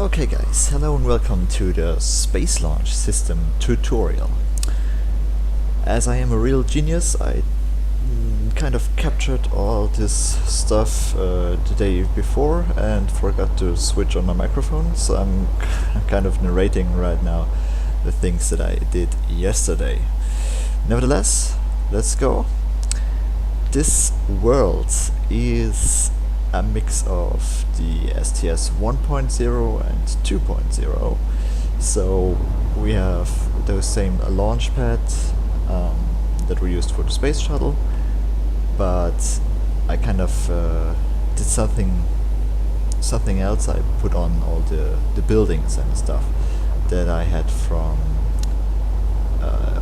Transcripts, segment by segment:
Okay guys, hello and welcome to the Space Launch System tutorial. As I am a real genius, I kind of captured all this stuff the day before and forgot to switch on my microphone, so I'm kind of narrating right now the things that I did yesterday. Nevertheless, let's go. This world is a mix of the STS 1.0 and 2.0. So we have those same Launchpad that we used for the space shuttle, but I kind of did something else. I put on all the buildings and stuff that I had from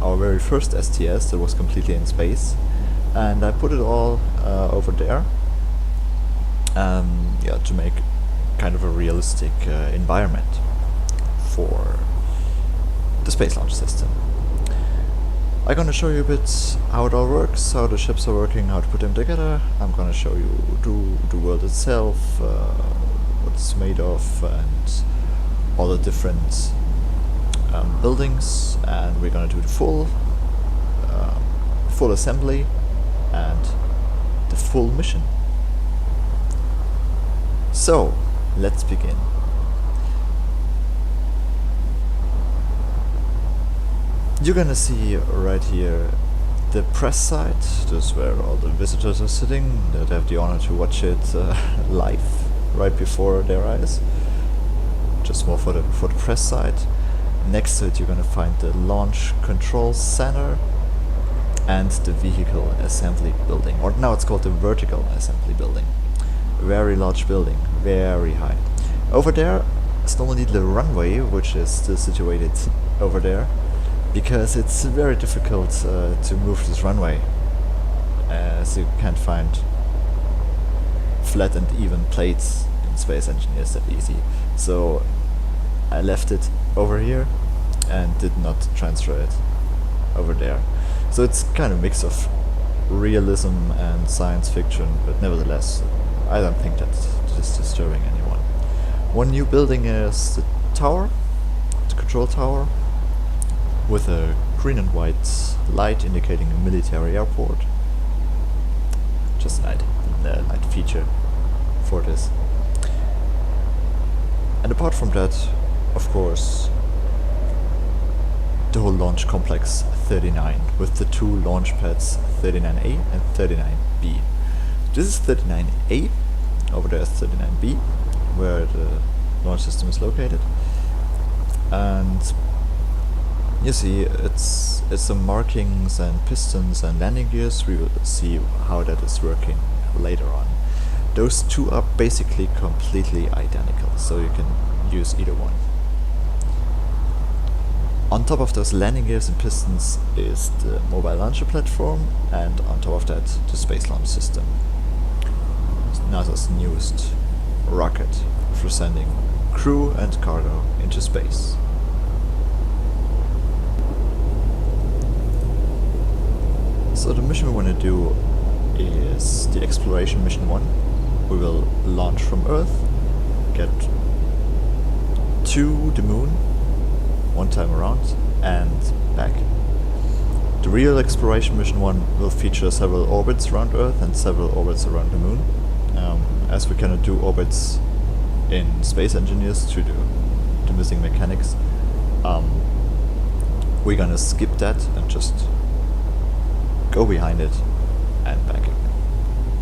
our very first STS that was completely in space, and I put it all over there. Yeah, to make kind of a realistic environment for the space launch system. I'm gonna show you a bit how it all works, how the ships are working, how to put them together. I'm gonna show you the world itself, what it's made of, and all the different buildings, and we're gonna do the full assembly and the full mission. So, let's begin. You're gonna see right here the press site. This is where all the visitors are sitting that have the honor to watch it live right before their eyes. Just more for the press site. Next to it you're gonna find the launch control center and the vehicle assembly building, or now it's called the vertical assembly building. Very large building, very high. Over there is normally the runway, which is still situated over there, because it's very difficult to move this runway, as you can't find flat and even plates in Space Engineers that easy. So I left it over here and did not transfer it over there. So it's kind of a mix of realism and science fiction, but nevertheless I don't think that is disturbing anyone. One new building is the tower, the control tower, with a green and white light indicating a military airport. Just a light feature for this. And apart from that, of course, the whole launch complex 39 with the two launch pads 39A and 39B. This is 39A, over there is 39B, where the launch system is located. And you see it's some markings and pistons and landing gears. We will see how that is working later on. Those two are basically completely identical, so you can use either one. On top of those landing gears and pistons is the mobile launcher platform, and on top of that the space launch system. NASA's newest rocket for sending crew and cargo into space. So the mission we want to do is the exploration mission 1. We will launch from Earth, get to the moon one time around and back. The real exploration mission 1 will feature several orbits around Earth and several orbits around the moon. As we cannot do orbits in Space Engineers due to the missing mechanics, we're gonna skip that and just go behind it and back again.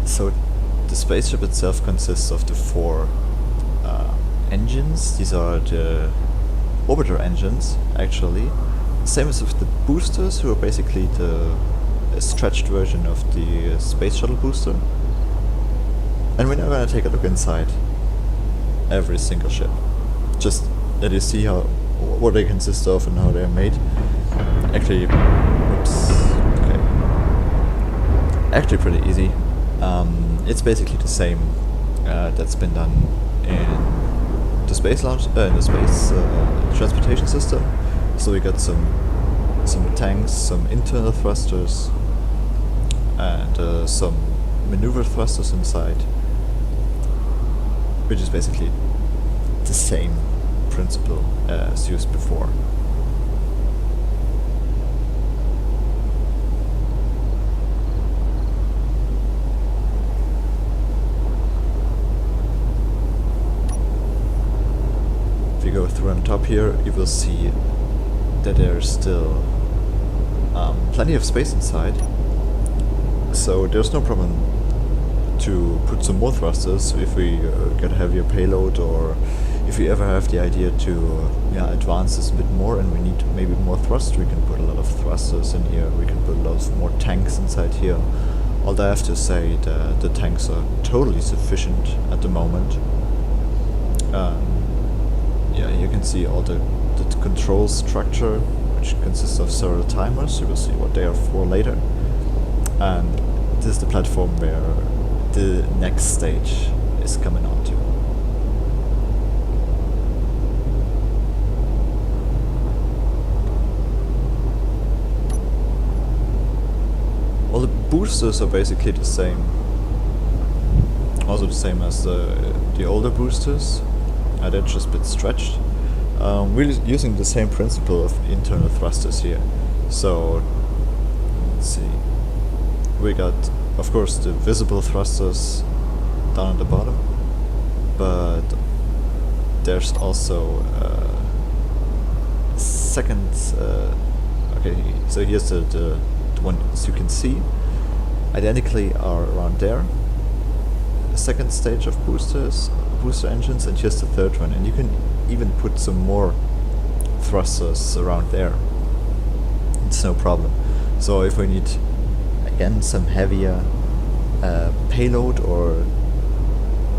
So the spaceship itself consists of the 4 engines. These are the orbiter engines, actually. Same as with the boosters, who are basically a stretched version of the space shuttle booster. And we're now gonna take a look inside every single ship, just that you see what they consist of and how they're made. Actually, oops, okay. Actually pretty easy. It's basically the same that's been done in the space launch, in the space transportation system. So we got some tanks, some internal thrusters, and some maneuver thrusters inside, which is basically the same principle as used before. If you go through on top here, you will see that there's still plenty of space inside, so there's no problem to put some more thrusters if we get a heavier payload, or if we ever have the idea to advance this a bit more and we need maybe more thrust. We can put a lot of thrusters in here, we can put a lot of more tanks inside here. Although I have to say that the tanks are totally sufficient at the moment. Yeah, you can see all the control structure, which consists of several timers. You will see what they are for later. And this is the platform where the next stage is coming on to. All the boosters are basically the same. Also the same as the older boosters. They're just a bit stretched. We're using the same principle of internal thrusters here. So, let's see. We got, of course, the visible thrusters down at the bottom, but there's also second. Okay, so here's the ones you can see. Identically are around there. The second stage of booster engines, and here's the third one, and you can even put some more thrusters around there. It's no problem. So if we need again some heavier payload or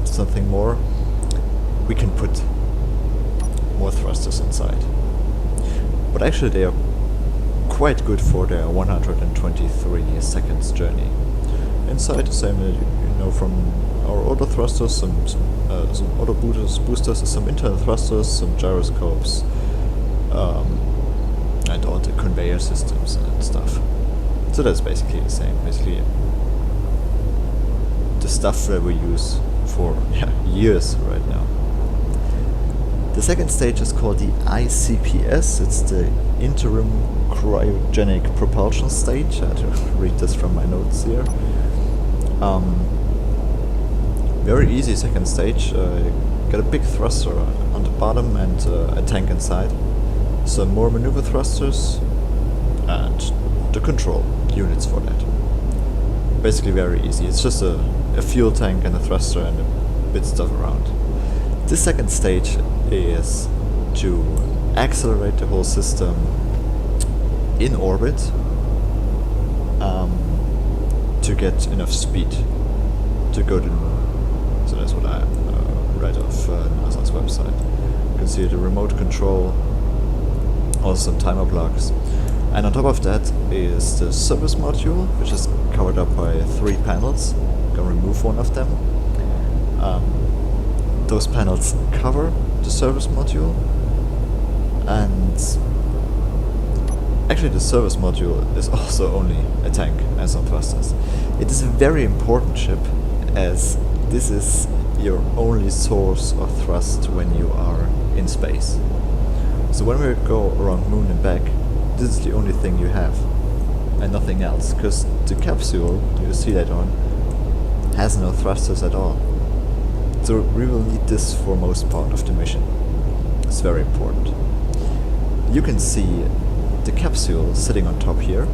something more, we can put more thrusters inside. But actually they are quite good for their 123 seconds journey. Inside the same, you know, from our auto thrusters, some auto boosters, some internal thrusters, some gyroscopes, and all the conveyor systems and stuff. So that's basically the same. Basically, the stuff that we use for years right now. The second stage is called the ICPS. It's the interim cryogenic propulsion stage. I had to read this from my notes here. Very easy second stage. Got a big thruster on the bottom and a tank inside. Some more maneuver thrusters and the control units for that. Basically very easy. It's just a fuel tank and a thruster and a bit stuff around. This second stage is to accelerate the whole system in orbit to get enough speed to go to the moon. So that's what I read off NASA's website. You can see the remote control, also some timer blocks. And on top of that is the service module, which is covered up by 3 panels. I'm gonna remove one of them. Those panels cover the service module, and actually the service module is also only a tank and some thrusters. It is a very important chip, as this is your only source of thrust when you are in space. So when we go around Moon and back, this is the only thing you have, and nothing else, because the capsule, you'll see later on, has no thrusters at all. So we will need this for most part of the mission. It's very important. You can see the capsule sitting on top here,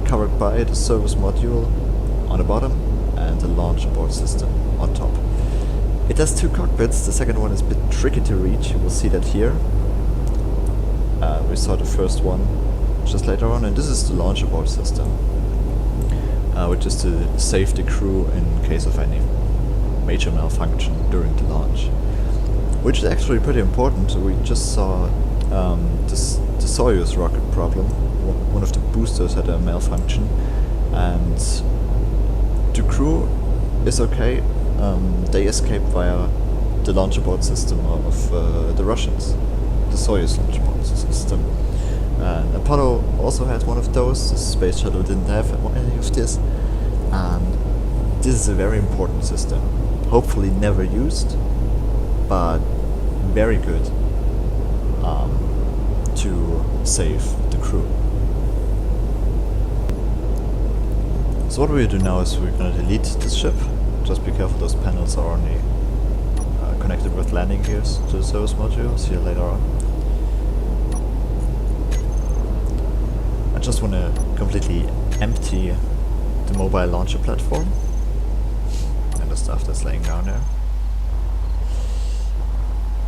covered by the service module on the bottom and the launch abort system on top. It has 2 cockpits. The second one is a bit tricky to reach. You will see that here. We saw the first one just later on, and this is the launch abort system, which is to save the crew in case of any major malfunction during the launch, which is actually pretty important. We just saw the Soyuz rocket problem. One of the boosters had a malfunction, and the crew is okay. They escaped via the launch abort system of the Russians, the Soyuz launch abort system. And Apollo also had one of those. The space shuttle didn't have any of this, and this is a very important system. Hopefully never used, but very good to save the crew. So what we do now is we're gonna delete this ship. Just be careful, those panels are only connected with landing gears to the service module. See you later on. I just want to completely empty the mobile launcher platform and the stuff that's laying down there.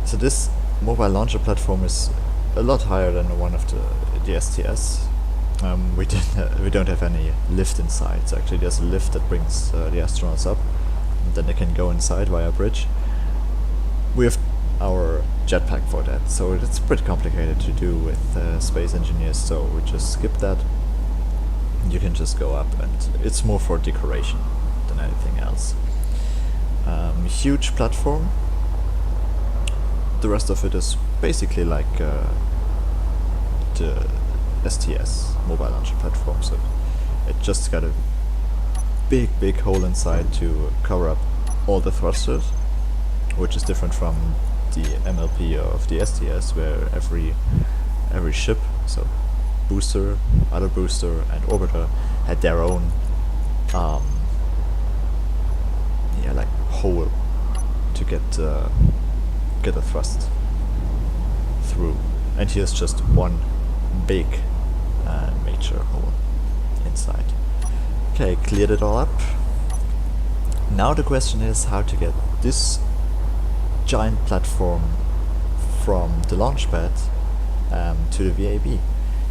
So this mobile launcher platform is a lot higher than the one of the STS. We don't have any lift inside, so actually there's a lift that brings the astronauts up, and then they can go inside via a bridge. We have our jetpack for that, so it's pretty complicated to do with space engineers, so we just skip that. You can just go up, and it's more for decoration than anything else. Huge platform. The rest of it is basically like the STS mobile launcher platform, so it just got a big hole inside to cover up all the thrusters, which is different from the MLP of the STS, where every ship, so booster, other booster, and orbiter, had their own like hole to get a thrust through. And here's just one big major hole inside. Okay, cleared it all up. Now the question is how to get this giant platform from the Launchpad to the VAB.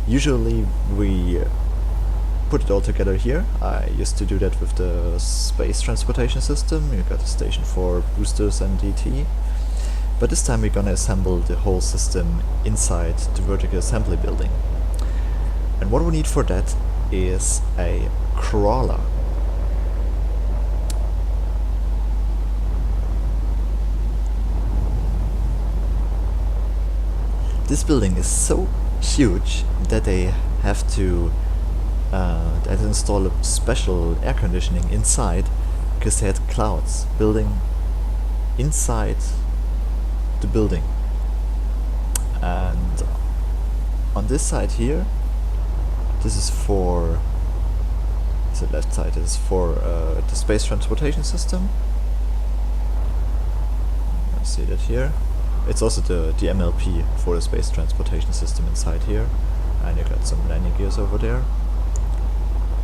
Usually we put it all together here. I used to do that with the space transportation system. You got a station for boosters and DT. But this time we're gonna assemble the whole system inside the vertical assembly building. And what we need for that is a crawler. This building is so huge that they have to install a special air conditioning inside, because they had clouds building inside the building. And on this side here, this is for the left side is for the space transportation system. I see that here. It's also the MLP for the space transportation system inside here, and you got some landing gears over there.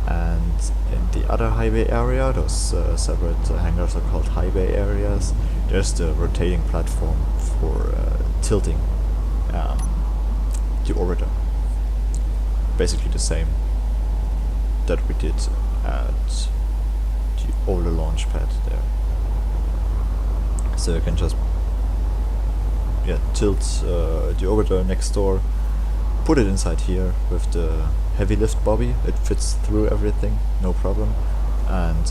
And in the other highway area, those separate hangars are called highway areas. There's the rotating platform for tilting the orbiter. Basically the same that we did at the older launch pad there. So you can just tilt the orbiter next door, put it inside here with the heavy lift bobby. It fits through everything, no problem, and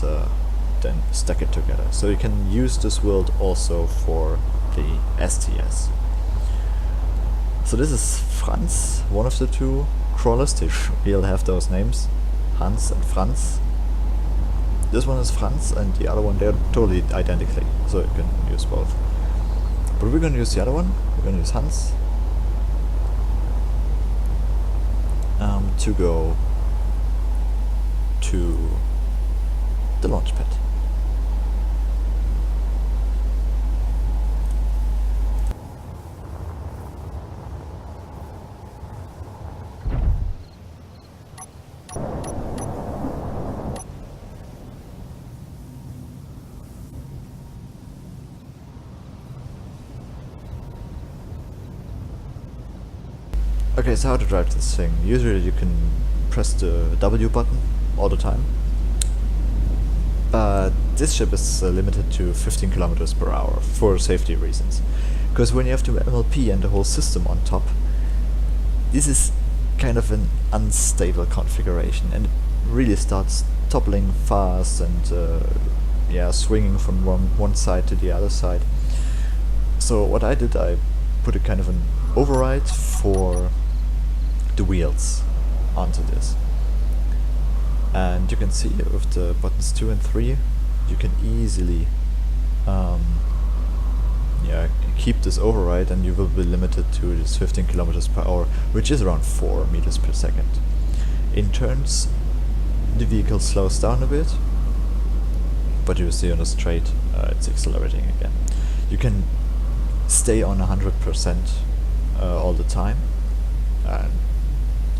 then stack it together. So you can use this world also for the STS. So this is Franz, one of the two crawlers. They will have those names, Hans and Franz. This one is Franz, and the other one, they're totally identical, so you can use both. But we're going to use the other one. We're going to use Hans to go to the launch pad. Okay, so how to drive this thing? Usually you can press the W button all the time, but this ship is limited to 15 kilometers per hour for safety reasons. Because when you have the MLP and the whole system on top, this is kind of an unstable configuration, and it really starts toppling fast and swinging from one side to the other side. So what I did, I put a kind of an override for the wheels onto this, and you can see with the buttons 2 and 3 you can easily keep this override, then you will be limited to this 15 kilometers per hour, which is around 4 meters per second. In turns, the vehicle slows down a bit, but you see on the straight, it's accelerating again. You can stay on 100% all the time, and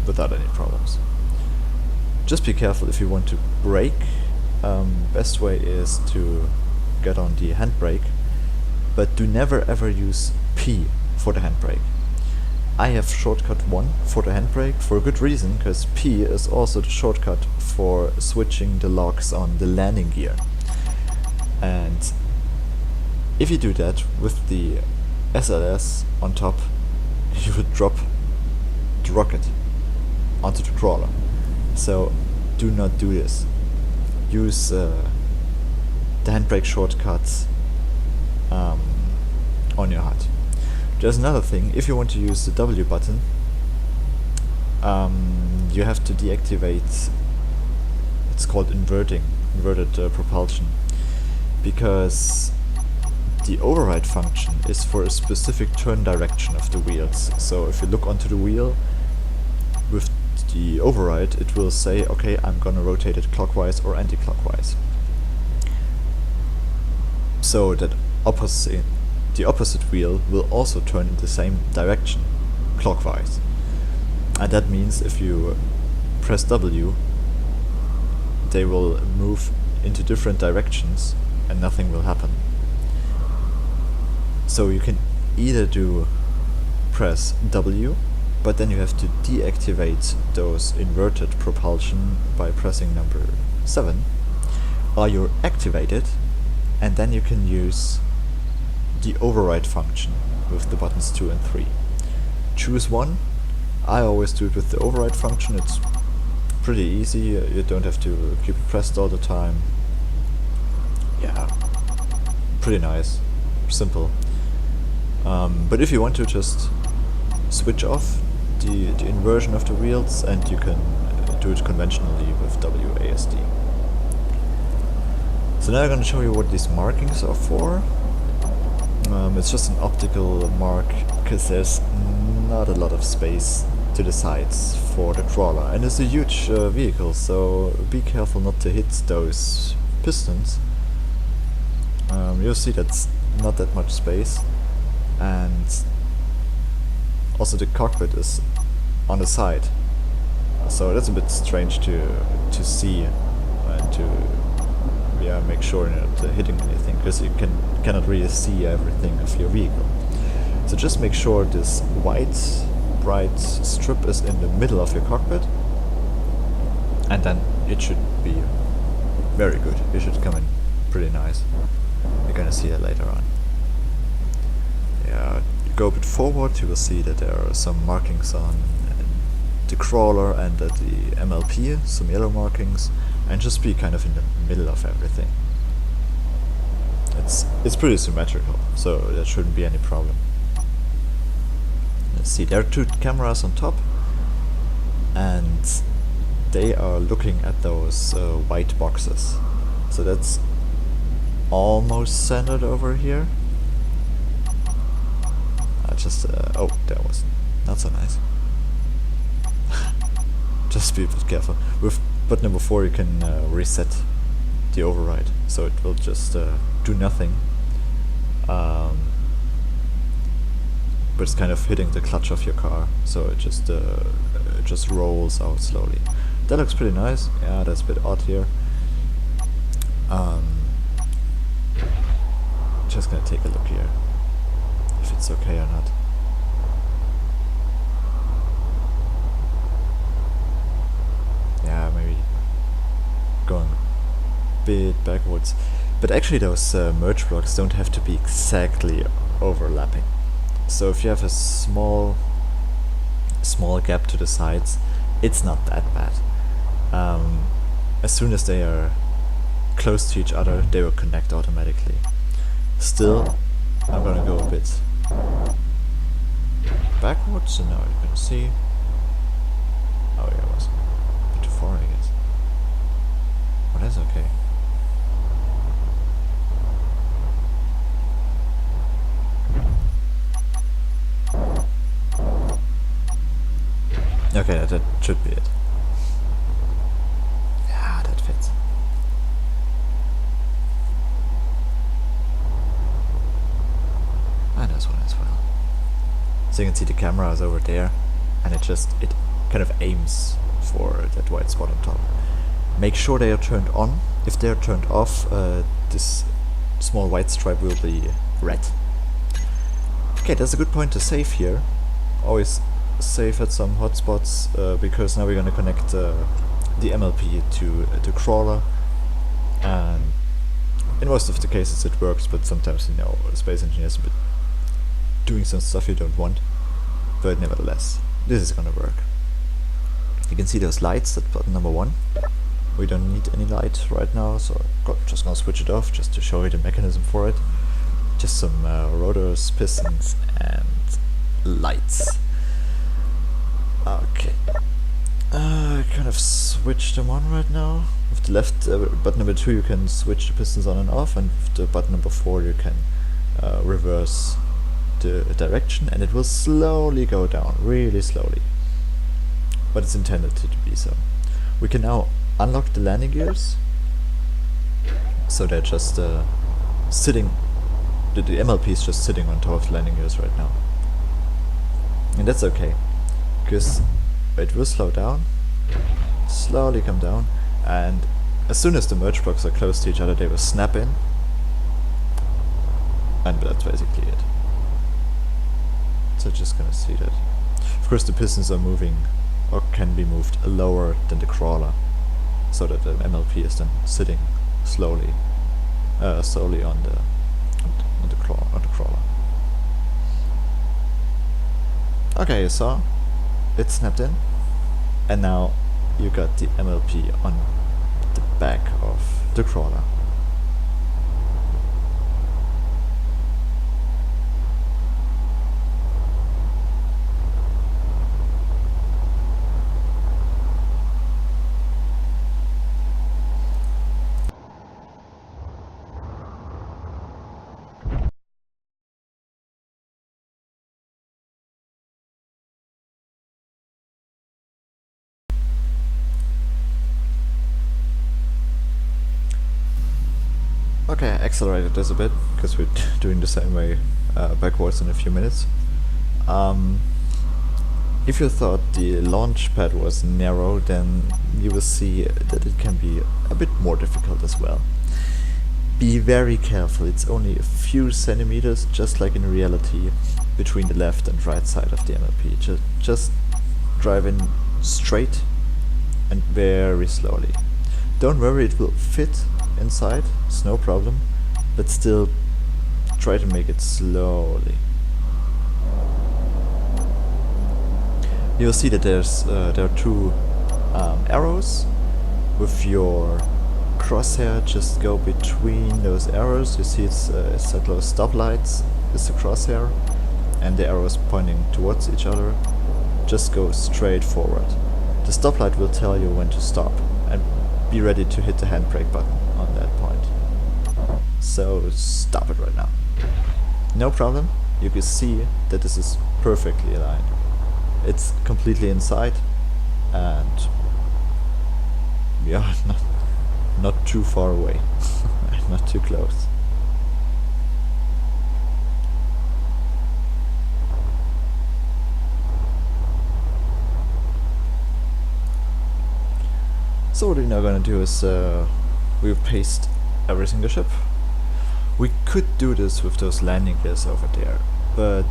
without any problems. Just be careful if you want to brake. Best way is to get on the handbrake, but do never ever use P for the handbrake. I have shortcut 1 for the handbrake for a good reason, because P is also the shortcut for switching the locks on the landing gear. And if you do that with the SLS on top, you would drop the rocket onto the crawler. So do not do this. Use the handbrake shortcuts on your HUD. There's another thing. If you want to use the W button, you have to deactivate, it's called inverted propulsion, because the override function is for a specific turn direction of the wheels. So if you look onto the wheel with the override, it will say, okay, I'm gonna rotate it clockwise or anti-clockwise. So that the opposite wheel will also turn in the same direction, clockwise. And that means if you press W, they will move into different directions and nothing will happen. So you can either press W, but then you have to deactivate those inverted propulsion by pressing number 7, or you activate it, and then you can use the override function with the buttons 2 and 3. Choose one. I always do it with the override function. It's pretty easy. You don't have to keep it pressed all the time. Yeah, pretty nice, simple. But if you want to just switch off the inversion of the wheels, and you can do it conventionally with WASD. So now I'm going to show you what these markings are for. It's just an optical mark, because there's not a lot of space to the sides for the crawler, and it's a huge vehicle, so be careful not to hit those pistons. You'll see that's not that much space, and also the cockpit is on the side, so that's a bit strange to see and to make sure you're not hitting anything, because you cannot really see everything of your vehicle. So just make sure this white bright strip is in the middle of your cockpit, and then it should be very good. It should come in pretty nice. You're gonna see that later on. Yeah, you go a bit forward, you will see that there are some markings on the crawler and at the MLP, some yellow markings, and just be kind of in the middle of everything. It's pretty symmetrical, so there shouldn't be any problem. Let's see, there are 2 cameras on top, and they are looking at those white boxes. So that's almost centered over here. Oh, that was not so nice. Just be a bit careful. With button number 4 you can reset the override, so it will just do nothing. But it's kind of hitting the clutch of your car, so it just rolls out slowly. That looks pretty nice. Yeah, that's a bit odd here. Just gonna take a look here, if it's okay or not. Yeah, maybe going a bit backwards. But actually those merge blocks don't have to be exactly overlapping. So if you have a small gap to the sides, it's not that bad. As soon as they are close to each other, they will connect automatically. Still, I'm gonna go a bit backwards, and now you can see. Oh yeah, it was a bit too far, I guess. But that's okay. Okay, that should be it. Yeah, that fits. And this one as well. So you can see the camera is over there, and it kind of aims for that white spot on top. Make sure they are turned on. If they are turned off, this small white stripe will be red. Okay, that's a good point to save here. Always save at some hotspots, because now we're going to connect the MLP to the crawler, and in most of the cases it works, but sometimes, you know, space engineers are doing some stuff you don't want. But nevertheless, this is gonna work. You can see those lights at button number 1. We don't need any light right now, so I'm just gonna switch it off just to show you the mechanism for it. Just some rotors, pistons, and lights. Okay. I kind of switched them on right now. With the left button number 2 you can switch the pistons on and off, and with the button number 4 you can reverse the direction, and it will slowly go down, really slowly. But it's intended to be so. We can now unlock the landing gears, so they're just sitting, the MLP is just sitting on top of the landing gears right now. And that's okay, because it will slow down, slowly come down, and as soon as the merge blocks are close to each other they will snap in, and that's basically it. So just gonna see that. Of course the pistons are moving, or can be moved lower than the crawler, so that the MLP is then sitting slowly on the crawler. Okay, you saw it snapped in, and now you got the MLP on the back of the crawler. Okay, I accelerated this a bit, because we're doing the same way backwards in a few minutes. If you thought the Launchpad was narrow, then you will see that it can be a bit more difficult as well. Be very careful, it's only a few centimeters, just like in reality, between the left and right side of the MLP. Just drive in straight and very slowly. Don't worry, it will fit inside, it's no problem, but still try to make it slowly. You'll see that there are two arrows. With your crosshair, just go between those arrows. You see it's set those stoplights is the crosshair, and the arrows pointing towards each other. Just go straight forward. The stoplight will tell you when to stop, and be ready to hit the handbrake button on that point. So stop it right now. No problem, you can see that this is perfectly aligned. It's completely inside, and yeah, not too far away, not too close. So what we're now gonna do is we'll paste every single ship. We could do this with those landing gears over there, but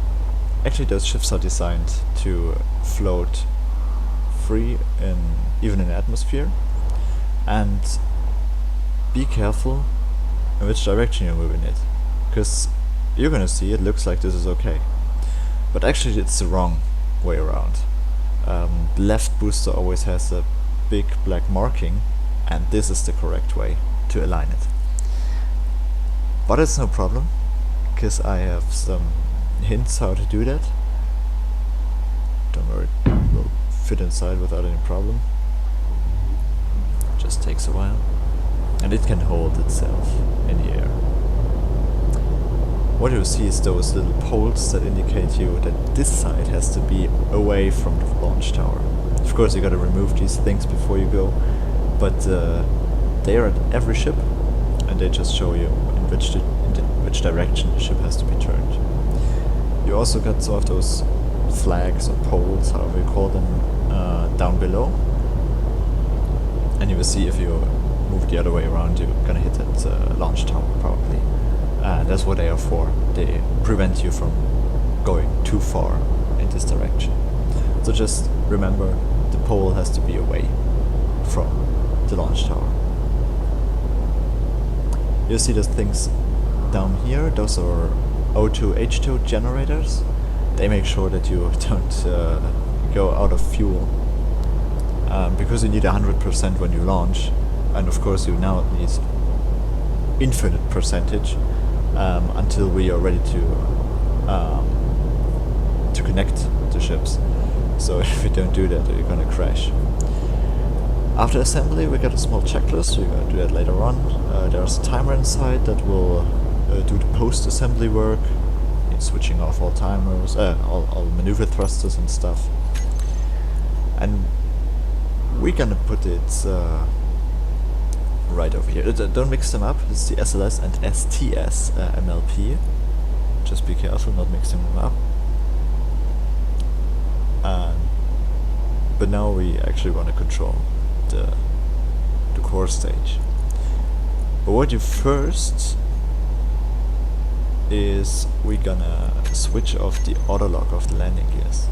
actually those ships are designed to float free even in atmosphere. And be careful in which direction you're moving it, because you're gonna see it looks like this is okay, but actually it's the wrong way around. The left booster always has a big black marking, and this is the correct way to align it. But it's no problem, because I have some hints how to do that. Don't worry, it will fit inside without any problem. Just takes a while, and it can hold itself in the air. What you see is those little poles that indicate you that this side has to be away from the launch tower. Of course you gotta remove these things before you go, but they are at every ship, and they just show you in which direction the ship has to be turned. You also got sort of those flags or poles, however you call them, down below, and you will see if you move the other way around you're gonna hit that launch tower probably. That's what they are for. They prevent you from going too far in this direction. So just remember, the pole has to be away from the launch tower. You see those things down here? Those are O2 H2 generators. They make sure that you don't go out of fuel, because you need 100% when you launch, and of course you now need infinite percentage until we are ready to connect the ships. So if we don't do that, you're gonna crash. After assembly, we got a small checklist. We're gonna do that later on. There's a timer inside that will do the post-assembly work, switching off all timers, all maneuver thrusters and stuff. And we're gonna put it right over here. Don't mix them up. It's the SLS and STS MLP. Just be careful not mixing them up. But now we actually want to control the core stage. But what you first is we're gonna switch off the auto lock of the landing gears.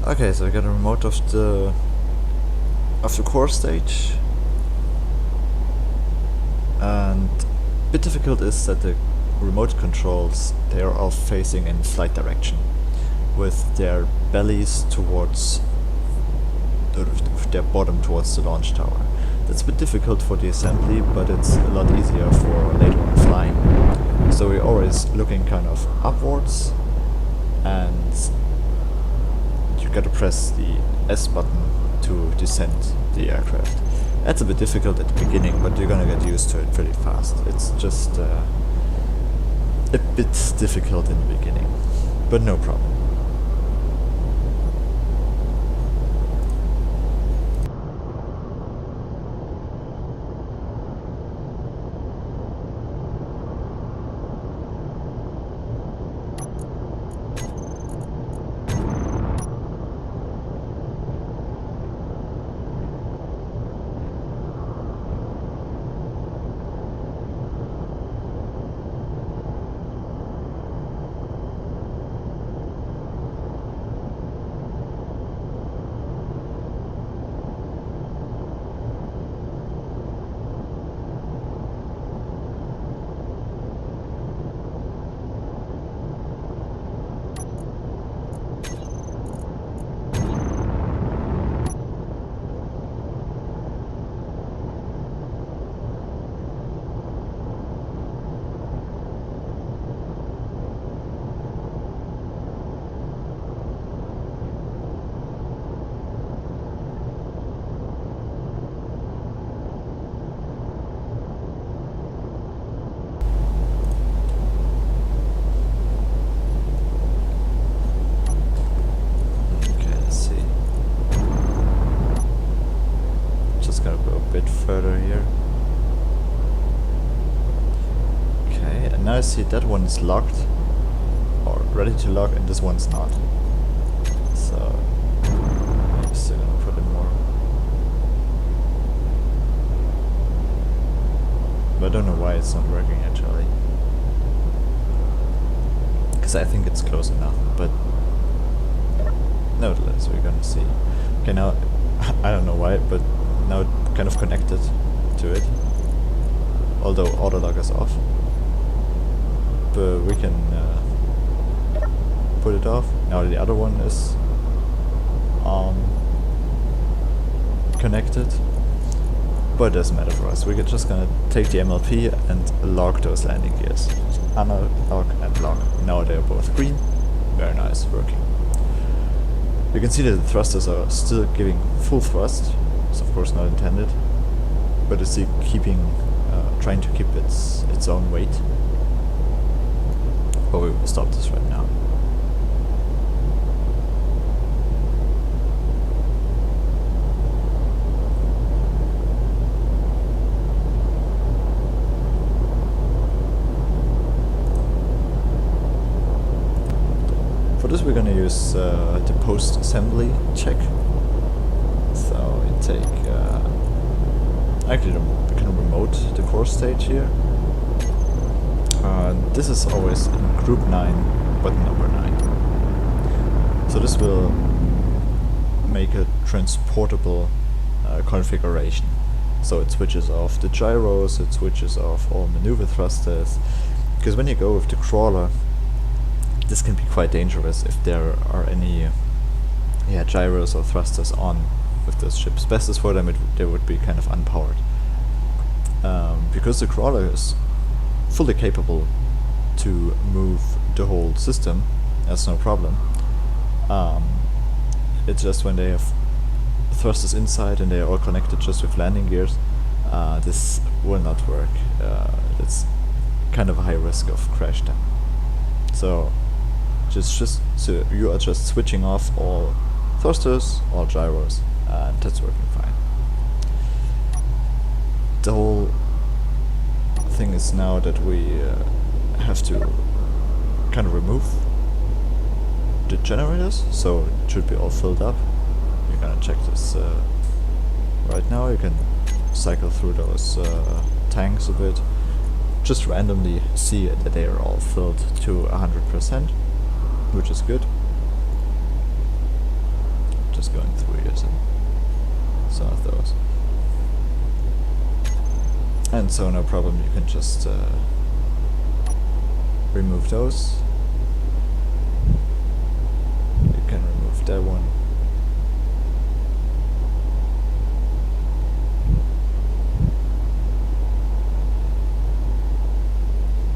Okay, so we got a remote of the core stage, and a bit difficult is that the remote controls, they are all facing in flight direction, with their bellies towards their bottom towards the launch tower. That's a bit difficult for the assembly, but it's a lot easier for later on flying. So we're always looking kind of upwards, and you gotta press the S button to descend the aircraft. That's a bit difficult at the beginning, but you're gonna get used to it pretty fast. It's just a bit difficult in the beginning, but no problem. Further here. Okay, and now I see that one is locked or ready to lock, and this one's not. So I'm still gonna put in more. But I don't know why it's not working actually. Because I think it's close enough, but nevertheless we're gonna see. Okay, now I don't know why, but now it kind of connected to it, although auto lock is off. But we can put it off. Now the other one is connected. but it doesn't matter for us. We're just gonna take the MLP and lock those landing gears. Unlock and lock. Now they're both green. Very nice, working. You can see that the thrusters are still giving full thrust. It's of course not intended, but it's trying to keep its own weight. But we will stop this right now. For this we're gonna use the post-assembly check. So we take, actually we can remote the core stage here. This is always in group 9, button number 9. So this will make a transportable configuration. So it switches off the gyros, it switches off all maneuver thrusters, because when you go with the crawler, this can be quite dangerous if there are any gyros or thrusters on with those ships. Best is for them they would be kind of unpowered. Because the crawler is fully capable to move the whole system, that's no problem. It's just when they have thrusters inside and they are all connected just with landing gears, this will not work. It's kind of a high risk of crash time. So so you are just switching off all thrusters, all gyros, and that's working fine. The whole thing is now that we have to kind of remove the generators, so it should be all filled up. You're gonna check this right now. You can cycle through those tanks a bit, just randomly see that they are all filled to 100%, which is good. Just going through here some of those. And so no problem, you can just remove those. You can remove that one.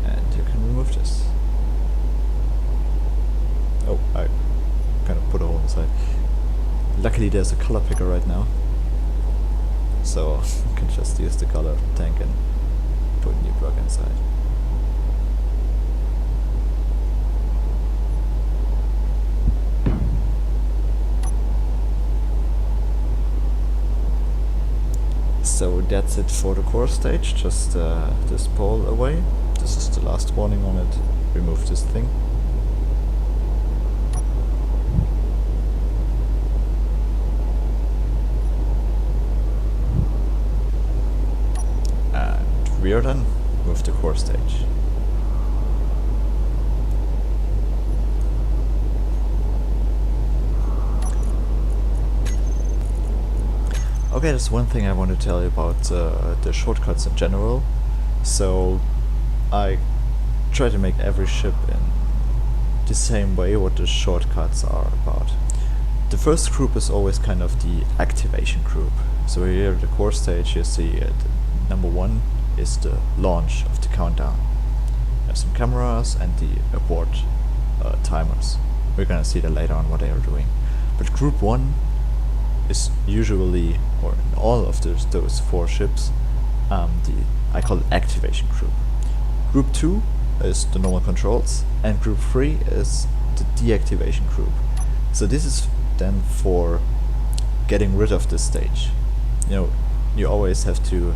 And you can remove this. Oh, I kind of put a hole inside. Luckily there's a color picker right now, so you can just use the color tank and put a new plug inside. So that's it for the core stage, just this pole away. This is the last warning on it. Remove this thing. We are done with the core stage. Okay, that's one thing I want to tell you about the shortcuts in general. So I try to make every ship in the same way what the shortcuts are about. The first group is always kind of the activation group. So here at the core stage you see number 1 is the launch of the countdown. There's some cameras and the abort timers. We're gonna see that later on what they are doing. But group 1 is usually, or in all of those 4 ships, I call it activation group. Group 2 is the normal controls, and group 3 is the deactivation group. So this is then for getting rid of this stage. You know, you always have to,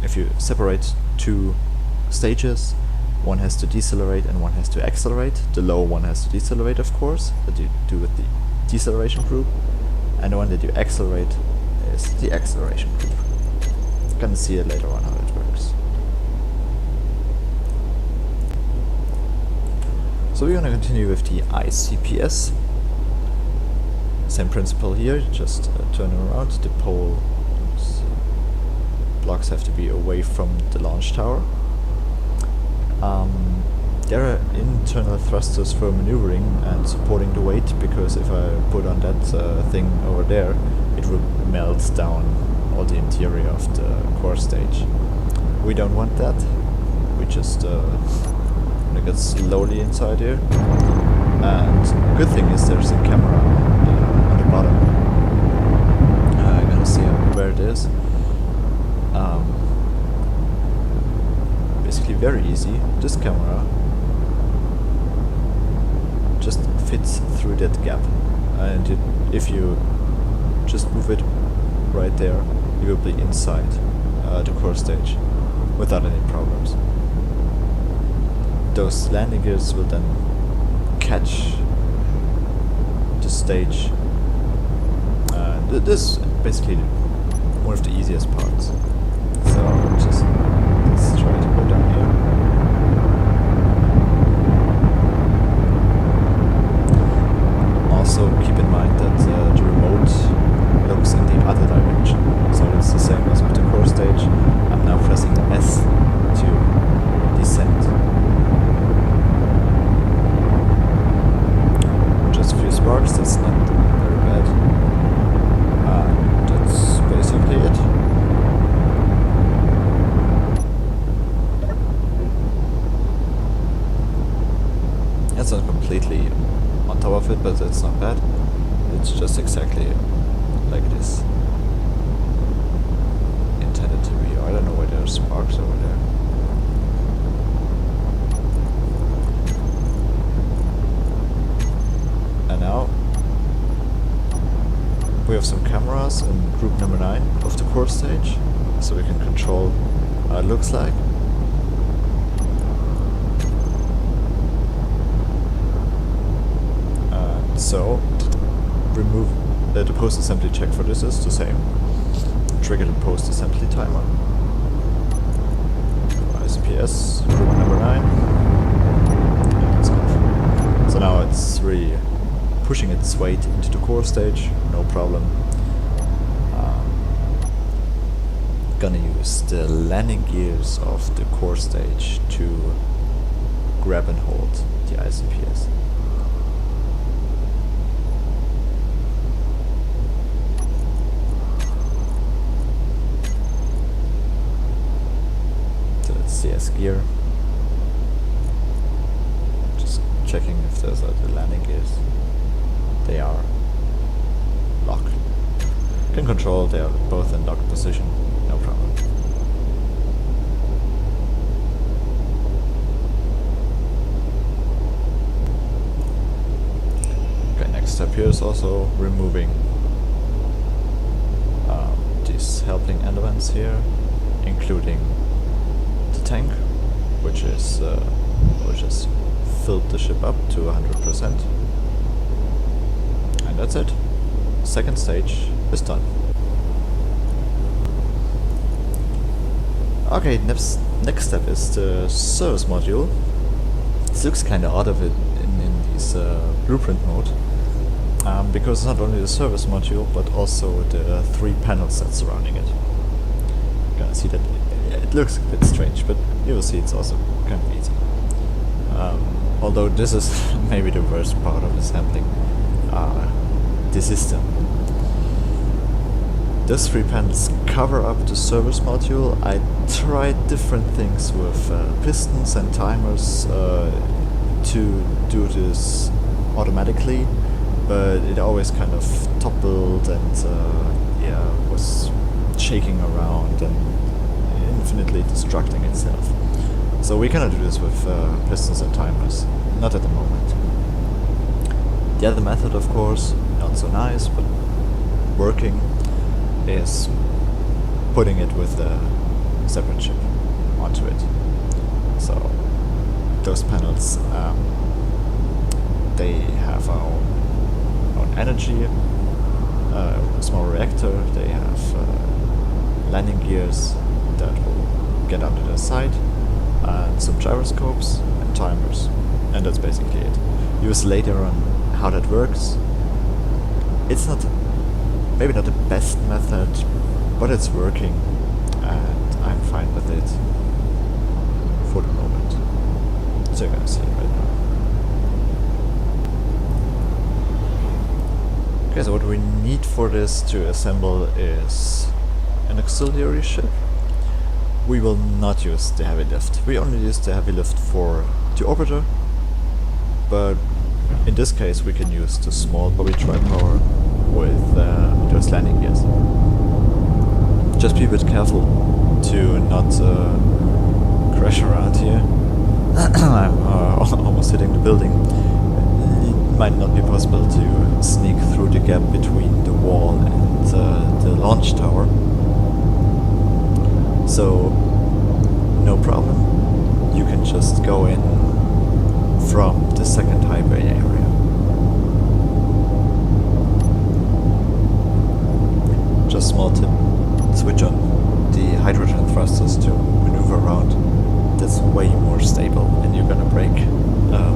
if you separate 2 stages, one has to decelerate and one has to accelerate. The low one has to decelerate, of course, that you do with the deceleration group, and the one that you accelerate is the acceleration group. You're gonna see it later on how it works. So we're gonna continue with the ICPS. Same principle here, just turn around. The pole blocks have to be away from the launch tower. There are internal thrusters for maneuvering and supporting the weight, because if I put on that thing over there, it will melt down all the interior of the core stage. We don't want that. We just gonna get slowly inside here. And good thing is there's a camera on the bottom. I'm gonna see where it is. Basically very easy. This camera just fits through that gap, and if you just move it right there, you will be inside the core stage without any problems. Those landing gears will then catch the stage. This is basically one of the easiest parts. So let's try to go down here. Also keep in mind that the remote looks in the other direction, so it's the same as with the core stage. I'm now pressing S to descend. Just a few sparks, that's not very bad. That's basically it. That's not completely on top of it, but that's not bad. It's just exactly like this intended to be. I don't know why there's sparks over there. And now we have some cameras in group number 9 of the core stage, so we can control how it looks like. So, remove the post-assembly check for this is the same. Trigger the post-assembly timer. ICPS, group number 9. And it's off. So now it's really pushing its weight into the core stage, no problem. Gonna use the landing gears of the core stage to grab and hold the ICPS. CS gear. Just checking if there's the landing gears. They are locked. Can control, they are both in locked position, no problem. Okay, next step here is also removing these helping elements here, including tank, which has filled the ship up to 100%, and that's it. Second stage is done. Okay, next step is the service module. It looks kind of odd of it in this blueprint mode, because it's not only the service module but also the 3 panels that's surrounding it. You're gonna see that it looks a bit strange, but you will see it's also kind of easy. Although this is maybe the worst part of assembling the system. Those 3 panels cover up the service module. I tried different things with pistons and timers to do this automatically, but it always kind of toppled and was shaking around and infinitely destructing itself. So we cannot do this with pistons and timers, not at the moment. The other method, of course, not so nice, but working, is putting it with a separate chip onto it. So those panels, they have our own energy, a small reactor, they have landing gears that will get onto the side, and some gyroscopes and timers, and that's basically it. Use later on how that works. It's not, maybe not the best method, but it's working, and I'm fine with it for the moment. So you're gonna see it right now. Okay, so what we need for this to assemble is an auxiliary ship, we will not use the heavy lift. We only use the heavy lift for the orbiter, but in this case we can use the small Bobby Tripower with those landing gears. Just be a bit careful to not crash around here. I'm almost hitting the building. It might not be possible to sneak through the gap between the wall and the launch tower. So, no problem. You can just go in from the second highway area. Just small tip. Switch on the hydrogen thrusters to maneuver around. That's way more stable and you're gonna brake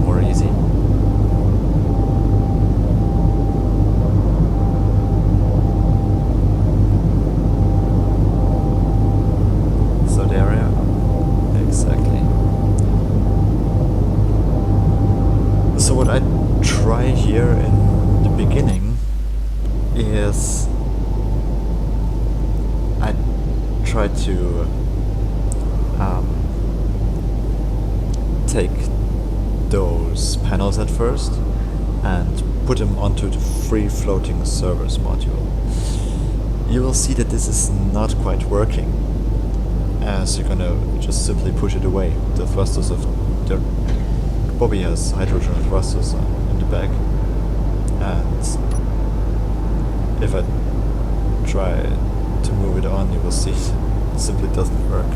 more easy. So there, yeah, exactly. So what I try here in the beginning is I try to take those panels at first and put them onto the free floating servers module. You will see that this is not quite working, as you're gonna just simply push it away. The thrusters of the Bobby has hydrogen thrusters in the back, and if I try to move it on, you will see it simply doesn't work.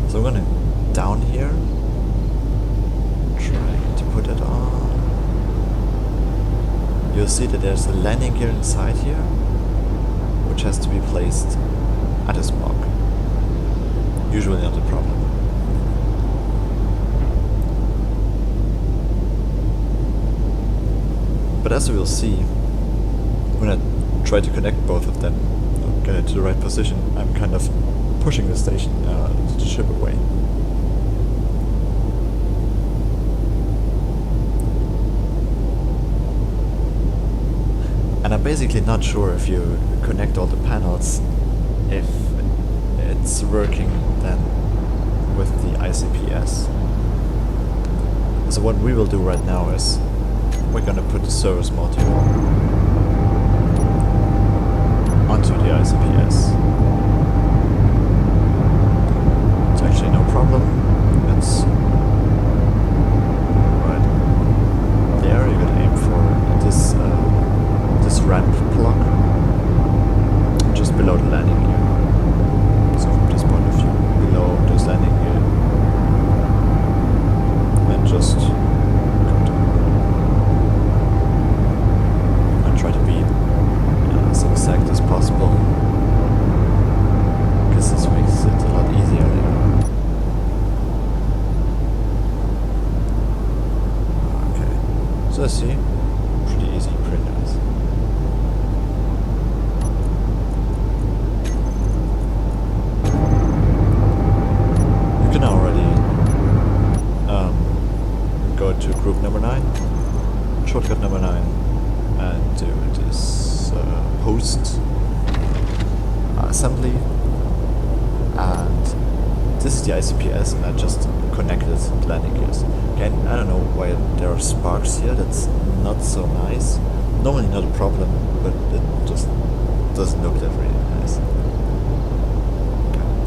So I'm gonna down here, try to put it on. You'll see that there's a landing gear inside here, which has to be placed at this block. Usually not a problem. But as we will see, when I try to connect both of them, get it to the right position, I'm kind of pushing the station, the ship away. And I'm basically not sure if you connect all the panels, if it's working then with the ICPS. So what we will do right now is we're gonna put the service module onto the ICPS. It's actually no problem. It's right there. You're gonna aim for this this ramp block just below the landing gear. So from this point of view, below this landing gear, and just come down. And try to be as exact as possible, because this makes it a lot easier later. Okay, so see, pretty easy, pretty nice. You can already go to group number 9, shortcut number 9, and do this post assembly. And this is the ICPS, and I just connected the landing gears. Again, I don't know why there are sparks here. That's not so nice. Normally not a problem, but it just doesn't look that really nice.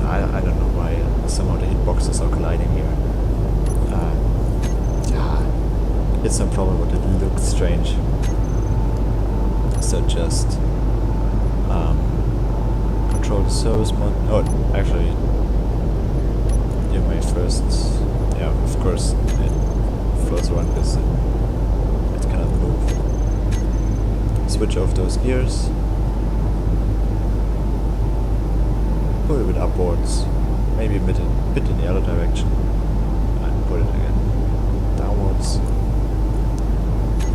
I don't know why somehow the hitboxes are colliding here. Yeah, it's no problem, but it looks strange. So just control the service mod. Oh, actually, you may first. Yeah, of course, it flows around because it cannot move. Switch off those gears. Put it with upwards, maybe a bit in the other direction, and put it again downwards.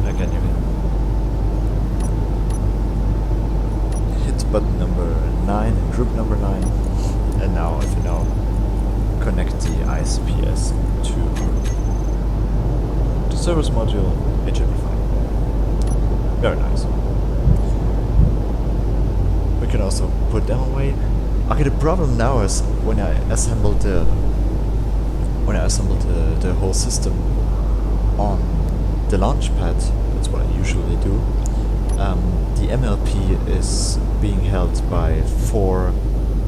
Again, you can hit button number 9 in group number 9, and now if you now connect the ICPS to service module, it should be fine. Very nice. We can also put them away. Okay, the problem now is when I assembled the whole system on the Launchpad, that's what I usually do. The MLP is being held by 4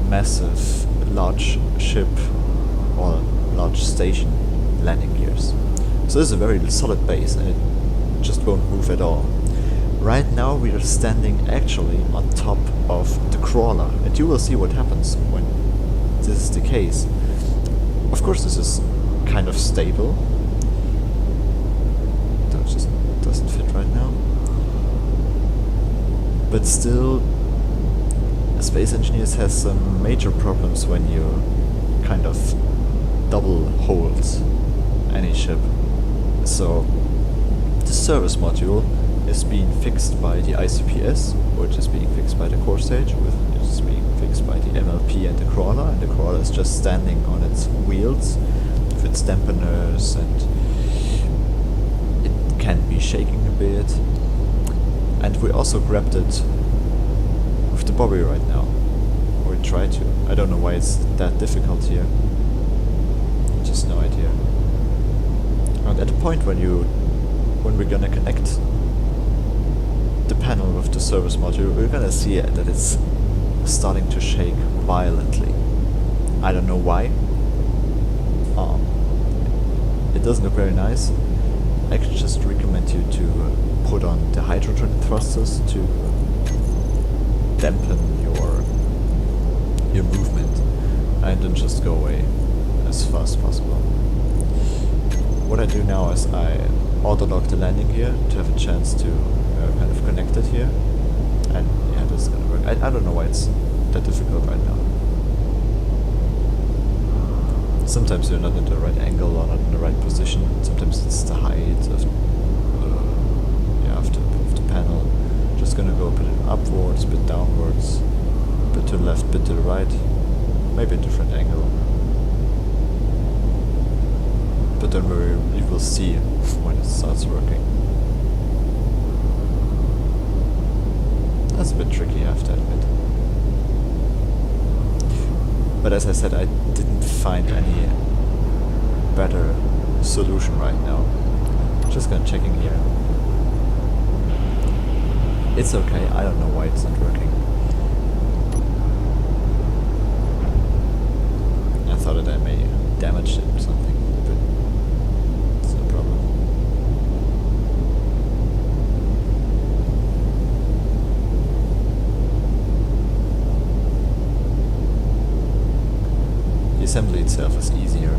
massive large ship or large station landing gears. So this is a very solid base and it just won't move at all. Right now we are standing actually on top of the crawler, and you will see what happens when this is the case. Of course this is kind of stable. That just doesn't fit right now. But still, Space Engineers has some major problems when you kind of double hold any ship. So the service module is being fixed by the ICPS, which is being fixed by the core stage, which is being fixed by the MLP and the crawler is just standing on its wheels with its dampeners, and it can be shaking a bit. And we also grabbed it with the bobby right now, or we try to. I don't know why it's that difficult here, just no idea. And at the point when we're gonna connect the panel with the service module, we're gonna see that it's starting to shake violently. I don't know why. It doesn't look very nice. I could just recommend you to put on the hydrogen thrusters to dampen your movement and then just go away as fast as possible. What I do now is I auto-lock the landing gear to have a chance to kind of connect it here, and yeah, this is gonna work. I don't know why it's that difficult right now. Sometimes you're not in the right angle or not in the right position. Sometimes it's the height of the panel. Just gonna go a bit upwards, a bit downwards, a bit to the left, a bit to the right, maybe a different angle. But then we will see when it starts working. That's a bit tricky, I have to admit. But as I said, I didn't find any better solution right now. Just gonna check in here. It's okay, I don't know why it's not working. I thought that I may damage it or something, but it's no problem. The assembly itself is easier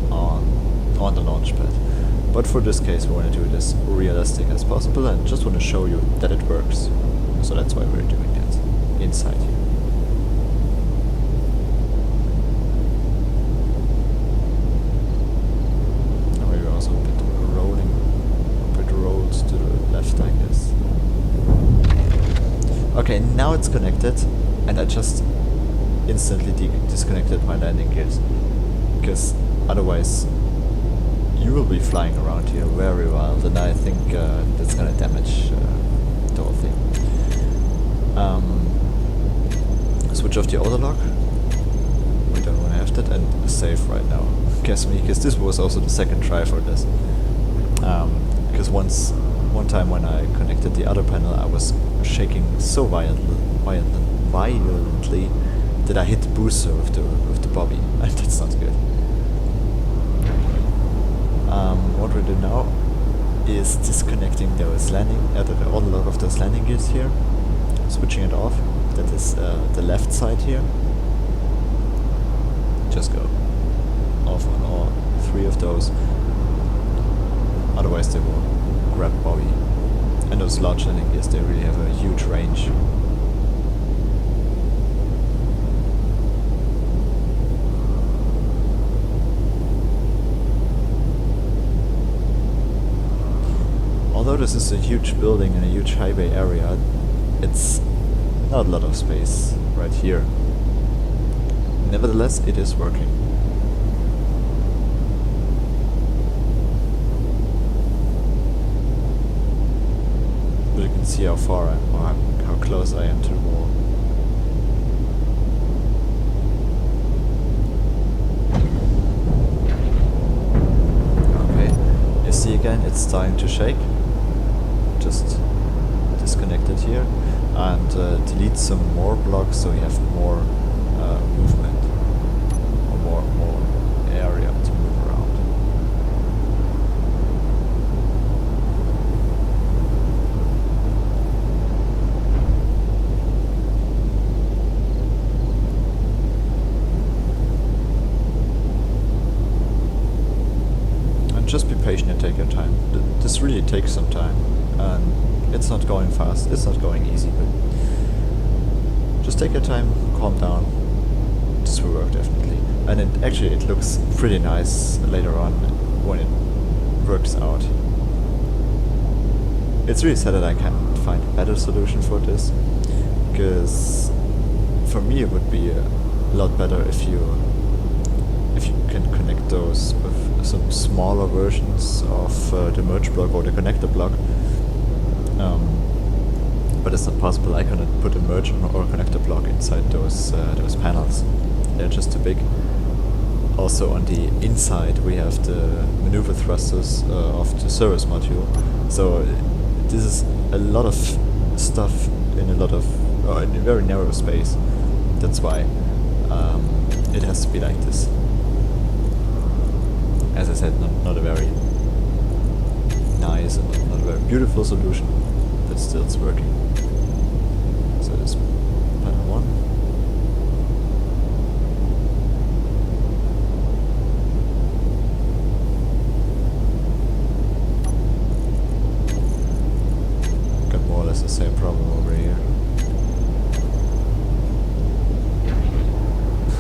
on the Launchpad. But for this case we want to do it as realistic as possible and just want to show you that it works. So that's why we're doing that inside here. And maybe also a bit rolling, a bit rolled to the left, I guess. Okay, now it's connected, and I just instantly disconnected my landing gears, because otherwise you will be flying around here very wild, and I think that's gonna damage the whole thing. Switch off the auto lock. We don't want to have that, and save right now. Guess me, because this was also the second try for this. Because one time when I connected the other panel, I was shaking so violently that I hit the booster with the bobby, and that's not good. What we do now is disconnecting those the auto lock of those landing gears here, switching it off. That is the left side here. Just go off on all 3 of those. Otherwise they will grab bobby. And those large landing gears, they really have a huge range. Although this is a huge building in a huge highway area, it's not a lot of space right here. Nevertheless, it is working. see how far how close I am to the wall. Okay, you see again, it's starting to shake. Just disconnect it here and delete some more blocks so you have more movement or more area to move around. And just be patient and take your time. This really takes some time, and it's not going fast, it's not going easy, but just take your time, calm down. This will work definitely. And it looks pretty nice later on when it works out. It's really sad that I can't find a better solution for this, because for me it would be a lot better if you can connect those with some smaller versions of the merge block or the connector block. But it's not possible. I cannot put a merge or connector block inside those panels. They're just too big. Also on the inside we have the maneuver thrusters of the service module. So this is a lot of stuff in in a very narrow space. That's why it has to be like this. As I said, not a very nice and not a very beautiful solution, but still it's working. So this panel 1. Got more or less the same problem over here.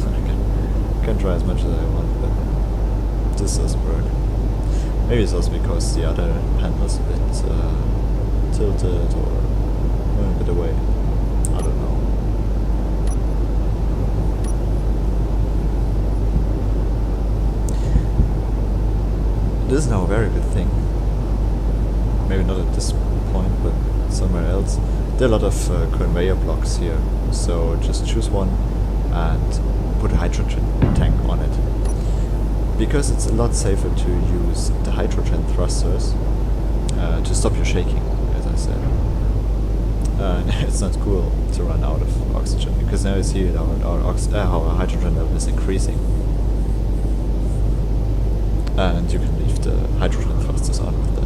I can try as much as I want, but this doesn't work. Maybe it's also because the other panel is a bit tilted or a bit away. I don't know. This is now a very good thing. Maybe not at this point, but somewhere else. There are a lot of conveyor blocks here, so just choose one and put a hydrogen tank on it. Because it's a lot safer to use the hydrogen thrusters to stop your shaking, as I said. It's not cool to run out of oxygen, because now you see that our hydrogen level is increasing. And you can leave the hydrogen thrusters on with that.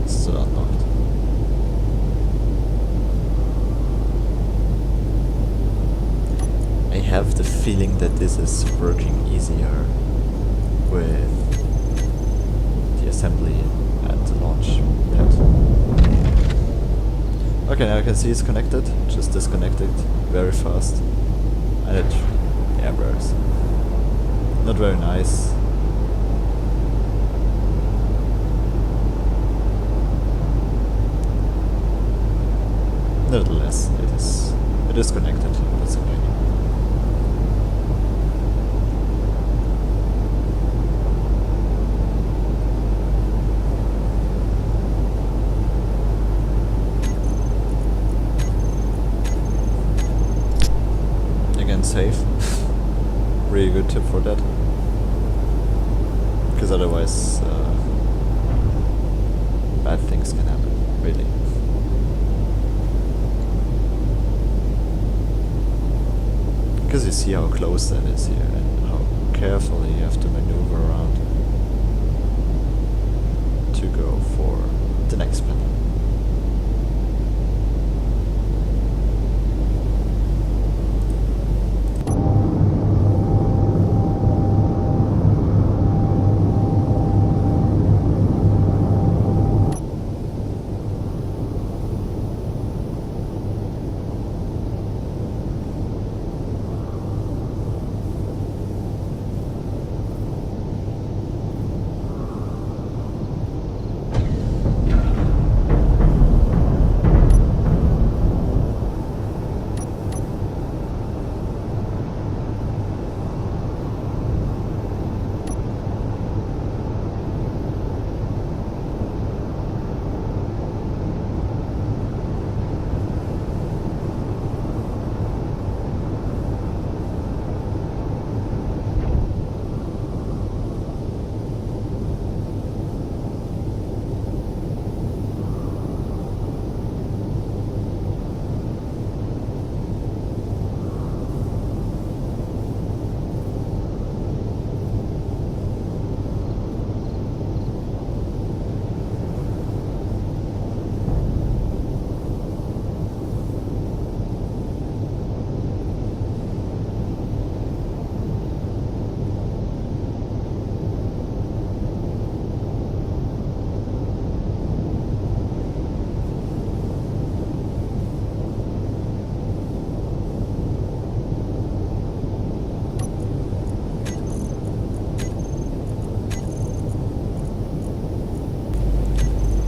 Still unlocked. I have the feeling that this is working easier with the assembly and the launch pad. Okay, now you can see it's connected. Just disconnect it very fast, and it works. Not very nice. Nevertheless, it is connected. That's okay. Again, safe. Really good tip for that. Because otherwise, bad things can happen. Really. Because you see how close that is here and how carefully you have to maneuver around to go for the next panel.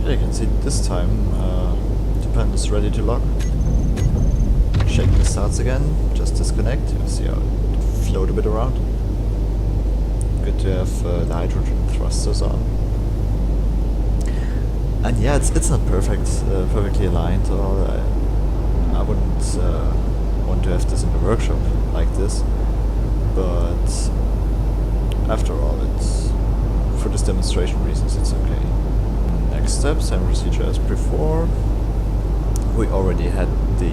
You can see this time the panel is ready to lock. Shake the starts again, just disconnect. You see how it float a bit around. Good to have the hydrogen thrusters on. And yeah, it's not perfectly aligned, or I wouldn't want to have this in a workshop like this. But after all, it's for this demonstration reasons, it's okay. Next step, same procedure as before. We already had the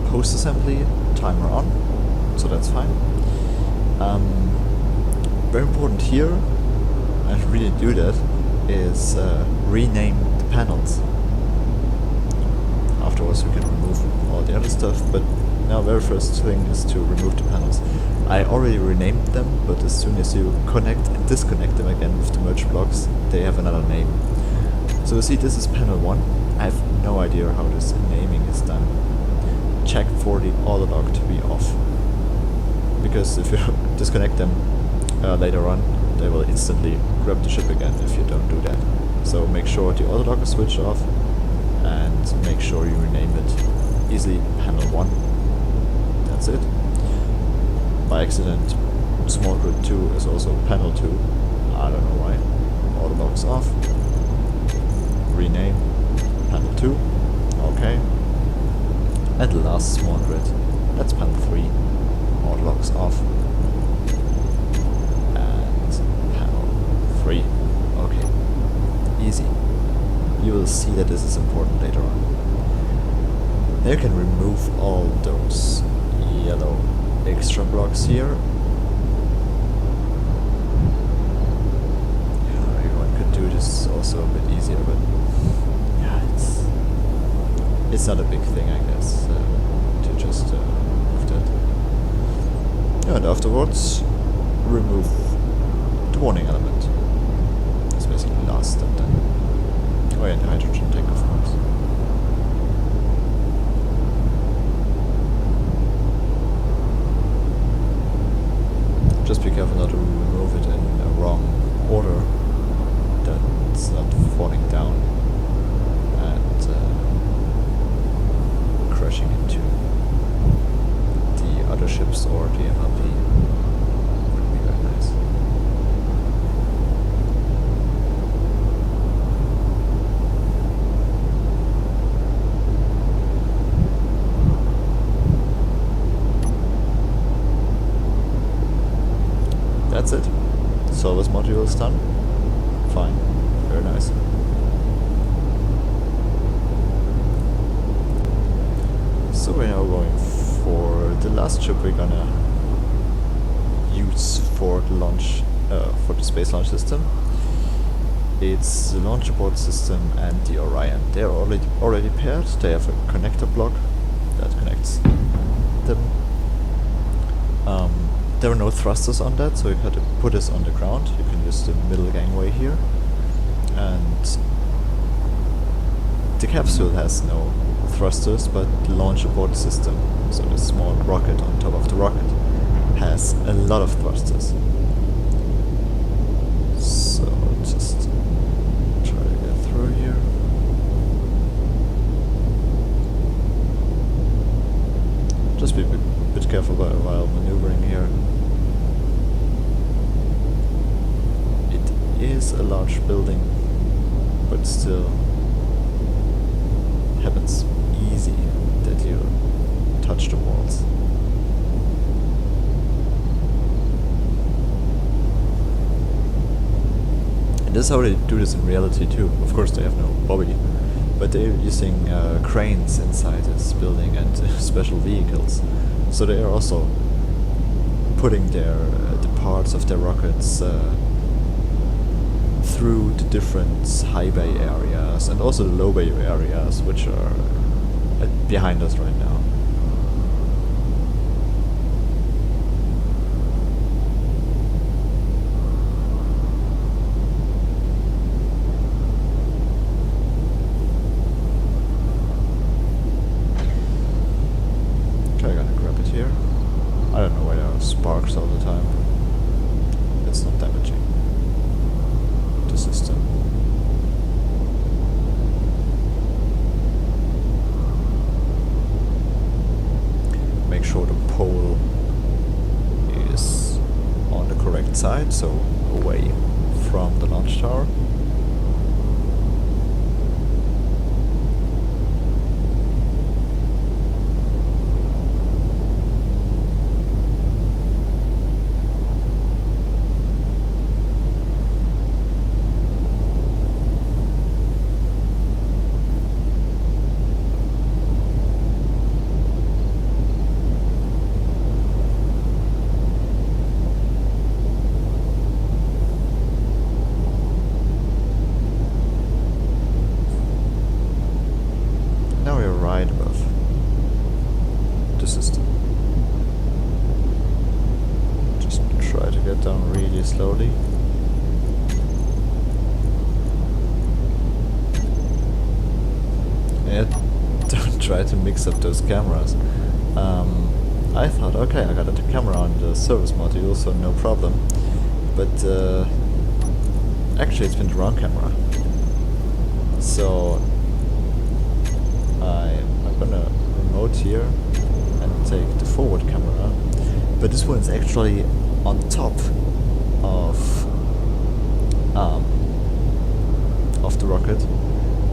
post-assembly timer on, so that's fine. Very important here, and really do that, is rename the panels. Afterwards we can remove all the other stuff, but now very first thing is to remove the panels. I already renamed them, but as soon as you connect and disconnect them again with the merge blocks, they have another name. So you see, this is panel 1. I have no idea how this naming is done. Check for the auto lock to be off, because if you disconnect them later on, they will instantly grab the ship again if you don't do that. So make sure the auto lock is switched off, and make sure you rename it easily panel 1. That's it. By accident, small grid 2 is also panel 2. I don't know why. Auto lock's off. Rename panel 2. Okay. And the last small grid, that's panel 3. Auto lock's off. And panel 3. Okay. Easy. You will see that this is important later on. Now you can remove all those yellow extra blocks here. Yeah, one could do this also a bit easier, but yeah, it's not a big thing, I guess, to just remove that. Yeah, and afterwards, remove the warning element. That's basically the last step then. Oh yeah, and the hydrogen tank, of course. Just be careful not to remove it in a wrong order, that it's not falling down and crashing into the other ships or the MLP. Would be very nice. That's it. Service module is done. Fine. Very nice. So we're now going for the last ship we're gonna use for the launch, for the space launch system. It's the launch abort system and the Orion. They're already paired. They have a connector block that connects them. There are no thrusters on that, so you have to put this on the ground. You can use the middle gangway here. And the capsule has no thrusters, but the launch abort system, so the small rocket on top of the rocket, has a lot of thrusters. So just try to get through here. Just be a bit careful while maneuvering here. Is a large building, but still happens easy that you touch the walls. And this is how they do this in reality too. Of course they have no bobby, but they're using cranes inside this building and special vehicles. So they are also putting the parts of their rockets through the different high bay areas and also the low bay areas, which are behind us right now. Okay, I'm gonna grab it here. I don't know why there are sparks all the time. It's not damaging the system. side, so away from the launch tower. Now we're right above the system. Just try to get down really slowly. Yeah, don't try to mix up those cameras. I thought, okay, I got the camera on the service module, so no problem. But actually it's been the wrong camera. So I'm gonna remote here and take the forward camera, but this one is actually on top of the rocket,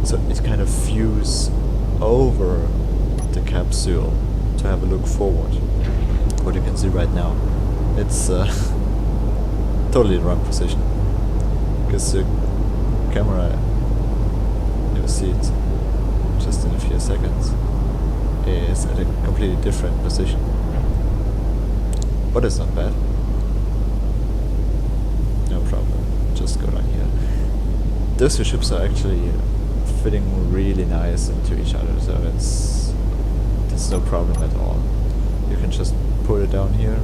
so it kind of views over the capsule to have a look forward. What you can see right now, it's totally the wrong position, because the camera, you'll see it just in a few seconds, is at a completely different position. But it's not bad. No problem. Just go down here. Those two ships are actually fitting really nice into each other, so it's no problem at all. You can just put it down here.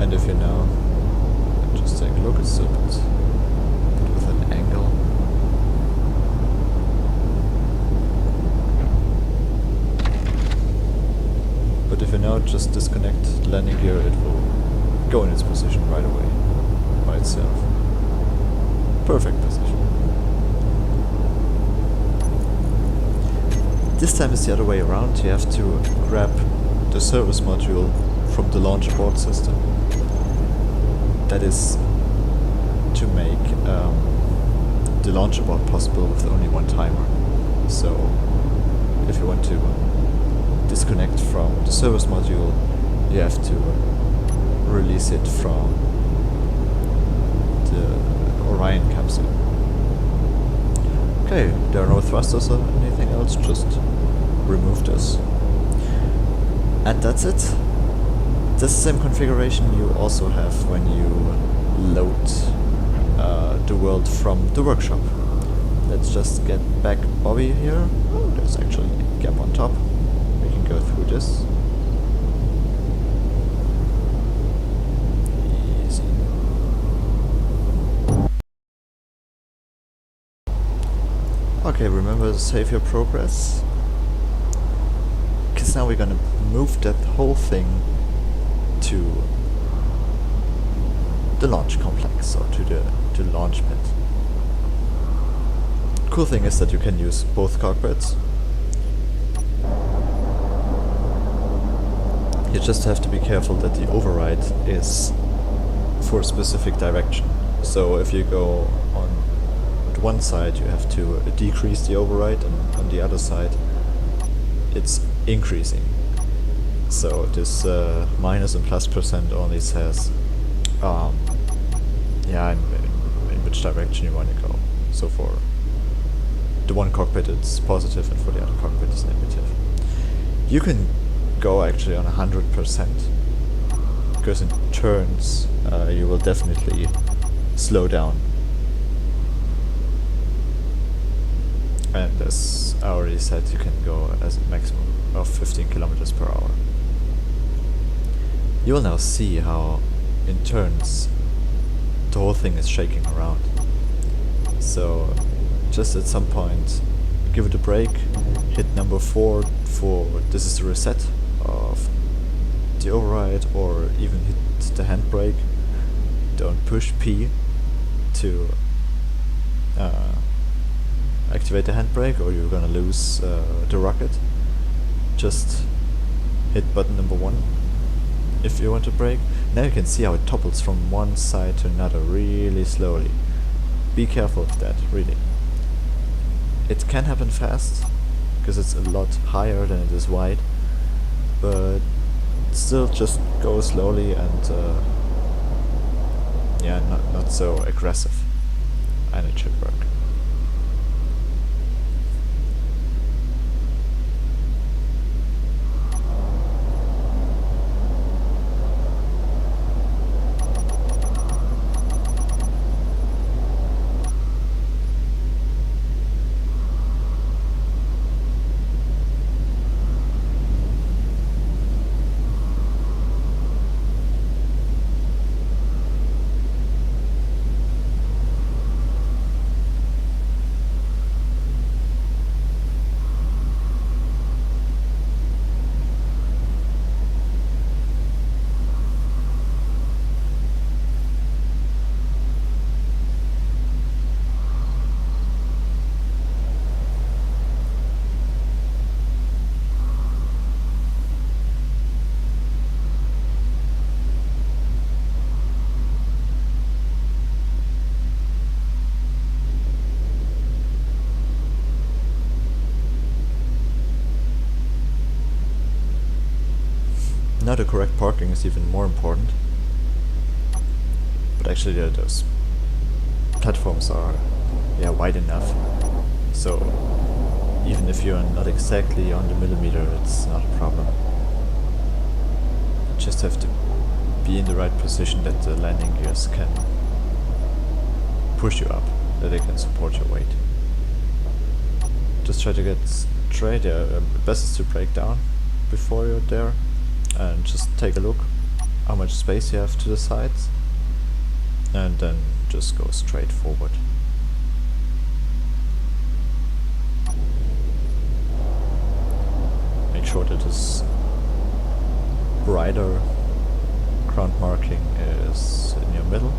And if you now just take a look at it with an angle. But if you now just disconnect the landing gear, it will go in its position right away by itself. Perfect position. This time it's the other way around. You have to grab the service module from the Launchpad system. That is to make the launch abort possible with only one timer. So if you want to disconnect from the service module, you have to release it from the Orion capsule. Okay, there are no thrusters or anything else, just remove this. And that's it. This same configuration you also have when you load the world from the workshop. Let's just get back Bobby here. Oh, there's actually a gap on top. We can go through this. Easy. Okay, remember to save your progress. Because now we're gonna move that whole thing to the launch complex, or to the Launchpad. Cool thing is that you can use both cockpits. You just have to be careful that the override is for a specific direction. So if you go on one side, you have to decrease the override, and on the other side it's increasing. So this minus and plus % only says in which direction you want to go. So for the one cockpit it's positive, and for the other cockpit it's negative. You can go actually on 100%, because in turns you will definitely slow down. And as I already said, you can go as a maximum of 15 kilometers per hour. You will now see how in turns the whole thing is shaking around. So just at some point give it a break, hit number 4 for this is the reset of the override, or even hit the handbrake. Don't push P to activate the handbrake or you're gonna lose the rocket. Just hit button number 1 if you want to brake. Now you can see how it topples from one side to another really slowly. Be careful of that, really. It can happen fast, because it's a lot higher than it is wide, but still just go slowly and yeah, not so aggressive, and it should work. Now the correct parking is even more important. But actually those platforms are wide enough. So even if you're not exactly on the millimeter, it's not a problem. You just have to be in the right position that the landing gears can push you up, that they can support your weight. Just try to get straight. Best is to brake down before you're there. And just take a look how much space you have to the sides, and then just go straight forward. Make sure that this brighter ground marking is in your middle.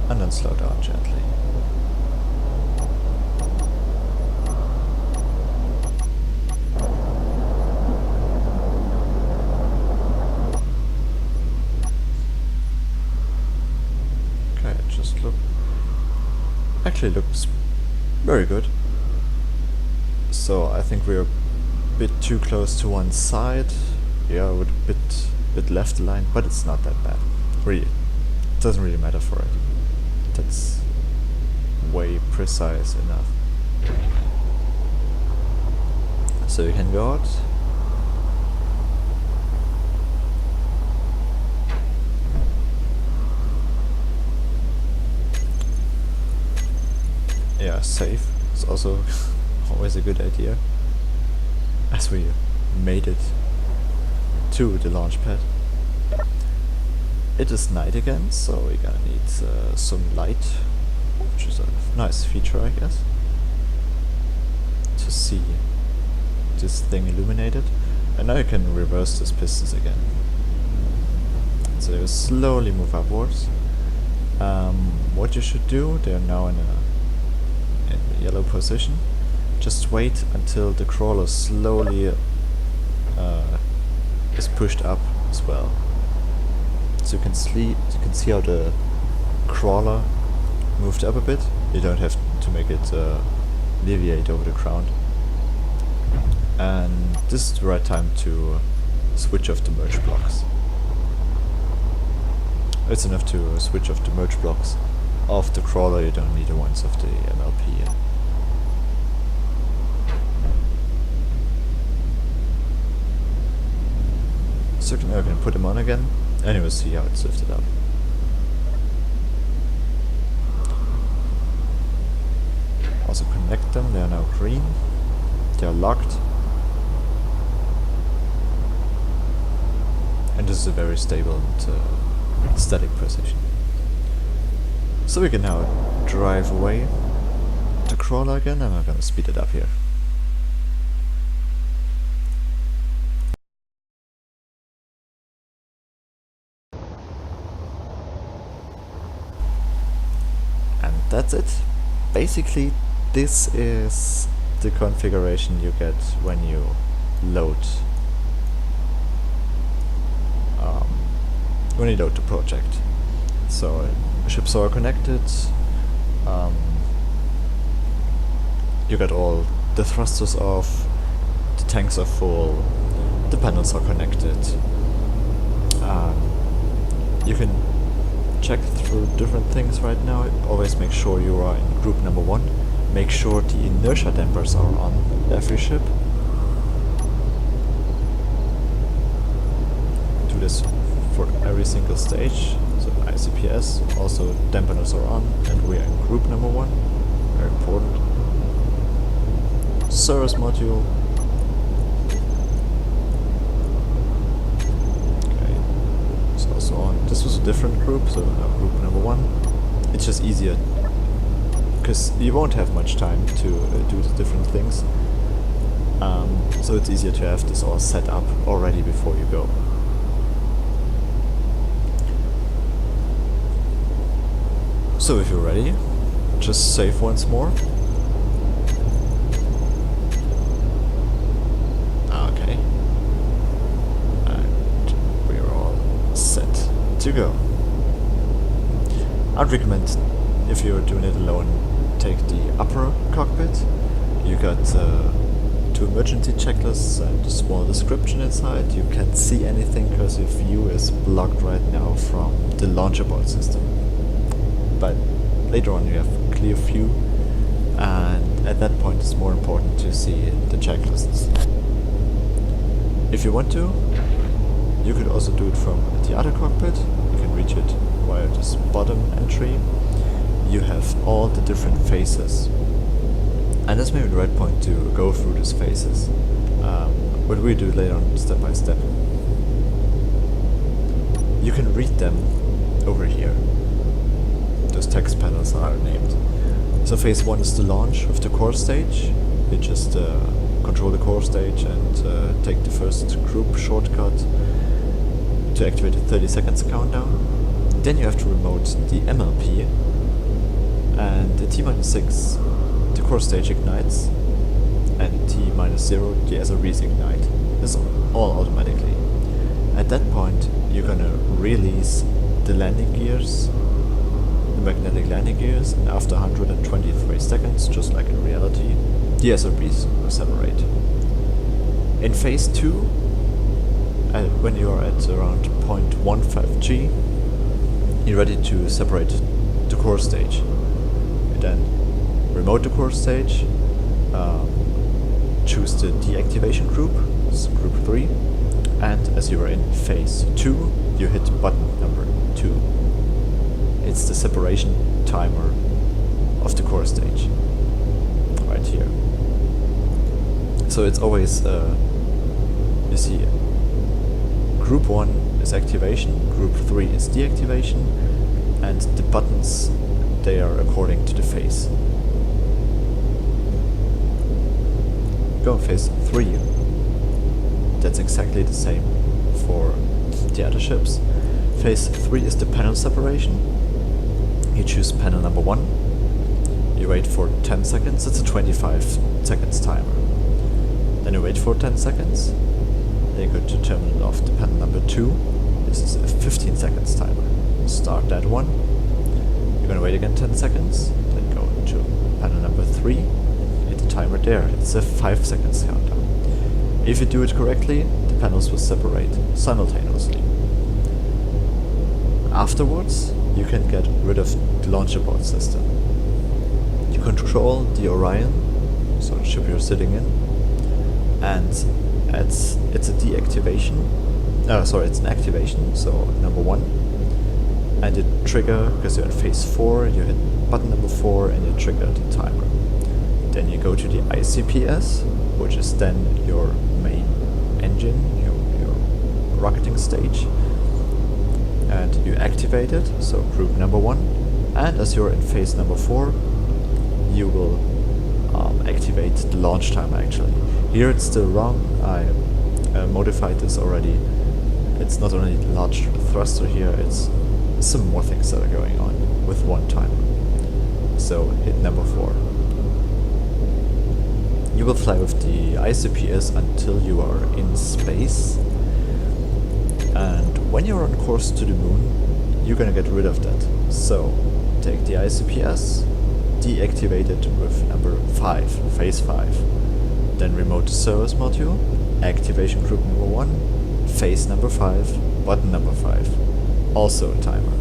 And then slow down gently. Actually looks very good. So I think we're a bit too close to one side. Yeah, with a bit left aligned, but it's not that bad. Really, it doesn't really matter for it. That's way precise enough. So you can go out. Yeah, safe is also always a good idea, as we made it to the launch pad. It is night again, so we're gonna need some light, which is a nice feature, I guess, to see this thing illuminated. And now you can reverse these pistons again. So you slowly move upwards. What you should do, they're now in the yellow position. Just wait until the crawler slowly is pushed up as well. So you can see how the crawler moved up a bit. You don't have to make it deviate over the ground. And this is the right time to switch off the merge blocks. It's enough to switch off the merge blocks of the crawler, you don't need the ones of the MLP. So now I can put them on again, and you will see how it's lifted up. Also connect them, they are now green, they are locked. And this is a very stable and static position. So we can now drive away the crawler again, and I'm gonna speed it up here. that's it. Basically, this is the configuration you get when you load the project. So ships are connected. You got all the thrusters off, the tanks are full, the panels are connected. You can check through different things right now. Always make sure you are in group number 1. Make sure the inertia dampers are on every ship. Do this for every single stage. So ICPS, also dampeners are on, and we are in group number 1. Very important. Service module. So on. This was a different group, so group number 1. It's just easier because you won't have much time to do the different things. So it's easier to have this all set up already before you go. So if you're ready, just save once more. Okay. To go. I'd recommend, if you're doing it alone, take the upper cockpit. You got 2 emergency checklists and a small description inside. You can't see anything because your view is blocked right now from the Launchpad system. But later on you have a clear view, and at that point it's more important to see the checklists. If you want to, you could also do it from the other cockpit. You can reach it via this bottom entry. You have all the different phases. And that's maybe the right point to go through these phases. What we do later on, step by step. You can read them over here. Those text panels are named. So phase 1 is the launch of the core stage. You just control the core stage and take the first group shortcut to activate the 30 seconds countdown. Then you have to remote the MLP, and at T-6 the core stage ignites, and T-0 the SLS ignite. This all automatically. At that point you're gonna release the landing gears, the magnetic landing gears, and after 123 seconds, just like in reality, the SLBs will separate. In phase 2, when you are at around 0.15 G, you're ready to separate the core stage. You then remote the core stage, choose the deactivation group, this is group 3, and as you are in phase 2, you hit button number 2. It's the separation timer of the core stage, right here. So it's always, you see, Group 1 is activation, Group 3 is deactivation, and the buttons, they are according to the phase. Go in phase 3, that's exactly the same for the other ships. Phase 3 is the panel separation. You choose panel number 1, you wait for 10 seconds, it's a 25 seconds timer. Then you wait for 10 seconds, then you go to terminal of the panel number 2, this is a 15 seconds timer. Start that one, you're gonna wait again 10 seconds, then go to panel number 3, hit the timer there, it's a 5 seconds countdown. If you do it correctly, the panels will separate simultaneously. Afterwards, you can get rid of the Launchpad system. You control the Orion, so the ship you're sitting in, and it's a deactivation. It's an activation, so number 1. And you trigger, because you're in phase 4, you hit button number 4 and you trigger the timer. Then you go to the ICPS, which is then your main engine, your rocketing stage. And you activate it, so group number 1. And as you're in phase number 4, you will activate the launch timer actually. Here it's still wrong, I modified this already. It's not only the large thruster here, it's some more things that are going on with one timer. so hit number 4. You will fly with the ICPS until you are in space, and when you're on course to the moon, you're gonna get rid of that. So take the ICPS, deactivate it with number 5, phase 5. Then remote the service module, activation group number 1, phase number 5, button number 5. Also a timer.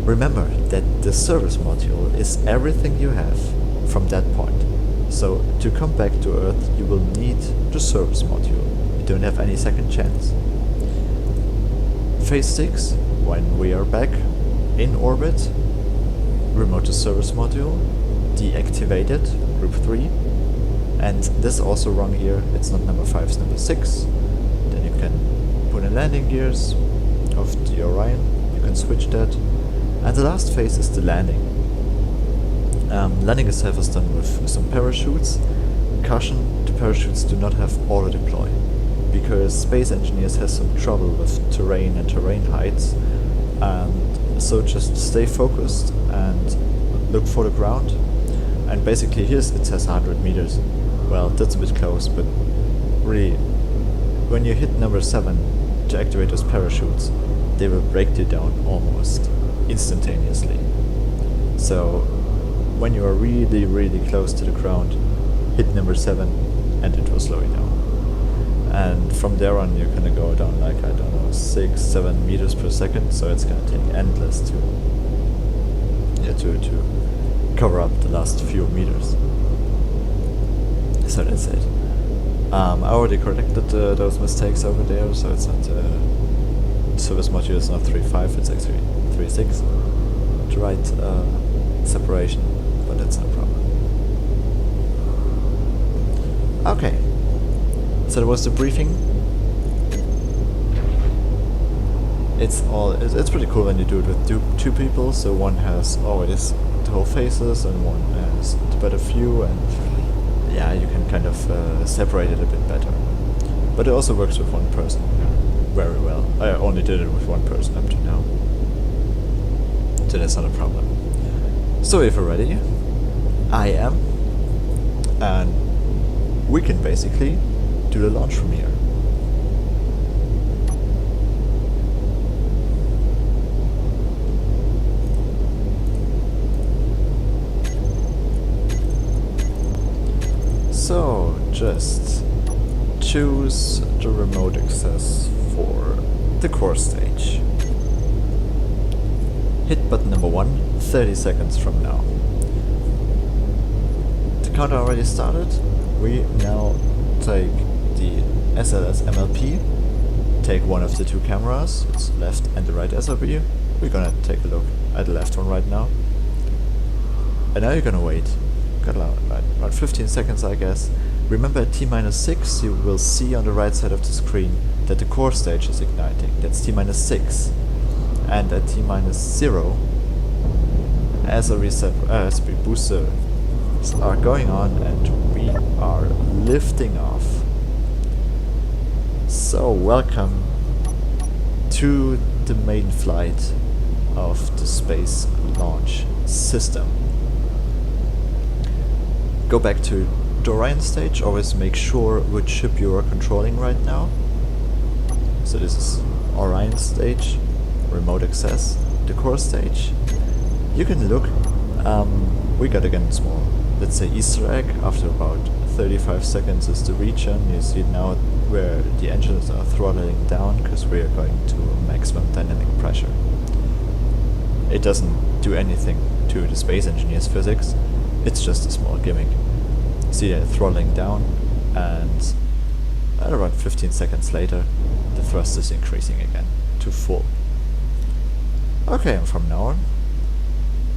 Remember that the service module is everything you have from that point. So to come back to Earth, you will need the service module. You don't have any second chance. Phase 6, when we are back in orbit, remote the service module, deactivate it, group 3, and this is also wrong here, it's not number 5, it's number 6. Then you can put in landing gears of the Orion, you can switch that, and the last phase is the landing. Landing itself is done with some parachutes. Caution, the parachutes do not have auto-deploy, because space engineers have some trouble with terrain and terrain heights, and so just stay focused and look for the ground. And basically here it says 100 meters. Well, that's a bit close, but really, when you hit number 7 to activate those parachutes, they will break you down almost instantaneously. So when you are really, really close to the ground, hit number 7 and it will slow you down. And from there on you're gonna go down like, I don't know, 6-7 meters per second, so it's gonna take endless to cover up the last few meters. So that's it. I already corrected those mistakes over there, so it's not service module is not 3.5, it's actually 3.6. The right separation, but that's no problem. Okay, so that was the briefing. It's pretty cool when you do it with two people, so one has always the whole faces and one has the better view, and yeah, you can kind of separate it a bit better. But it also works with one person very well. I only did it with one person up to now, so that's not a problem. So if you're ready, I am, and we can basically do the launch from here. So just choose the remote access for the core stage. Hit button number 1 30 seconds from now. The counter already started. We now take the SLS MLP, take one of the two cameras, it's left and the right SLB. We're gonna take a look at the left one right now. And now you're gonna wait. Got about 15 seconds, I guess. Remember at T-6 you will see on the right side of the screen that the core stage is igniting. That's T-6. And at T-0, as we booster are going on and we are lifting off. So welcome to the main flight of the space launch system. Go back to the Orion stage, always make sure which ship you are controlling right now. So this is Orion stage, remote access, the core stage. You can look, we got again small, let's say Easter egg, after about 35 seconds is the region. You see now where the engines are throttling down because we are going to maximum dynamic pressure. It doesn't do anything to the space engineer's physics. It's just a small gimmick. See that throttling down, and at around 15 seconds later, the thrust is increasing again to full. Okay, and from now on,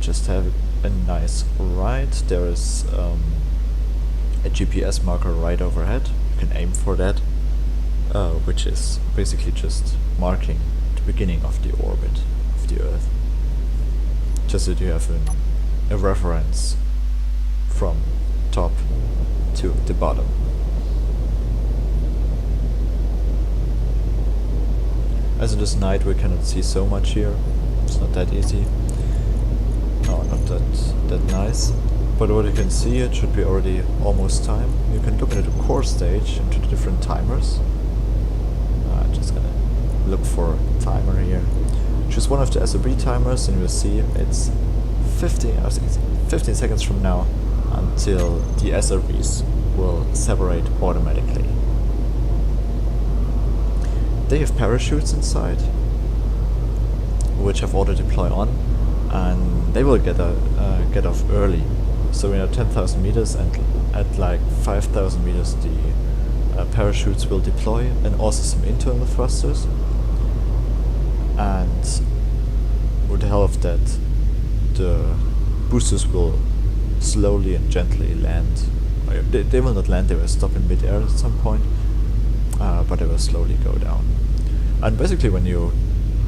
just have a nice ride. There is a GPS marker right overhead. You can aim for that, which is basically just marking the beginning of the orbit of the Earth. Just so you have a reference from top to the bottom. As it is night, we cannot see so much here. It's not that easy. No, not that nice. But what you can see, it should be already almost time. You can look at the core stage into the different timers. Just gonna look for a timer here. Choose one of the SLB timers and you'll see it's 15 seconds from now until the SRVs will separate automatically. They have parachutes inside, which have auto deploy on, and they will get off early. So we're at 10,000 meters, and at like 5,000 meters the parachutes will deploy, and also some internal thrusters. And with the help of that, the boosters will slowly and gently land. They will not land, they will stop in mid-air at some point, but they will slowly go down. And basically when you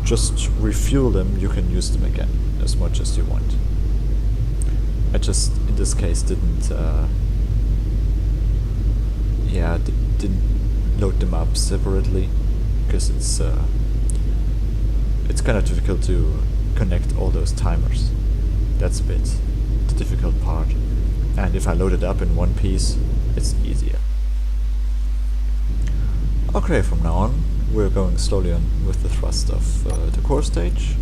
just refuel them, you can use them again as much as you want. I just, in this case, didn't load them up separately, because it's kind of difficult to connect all those timers. That's a bit the difficult part. And if I load it up in one piece, it's easier. Okay, from now on, we're going slowly on with the thrust of the core stage.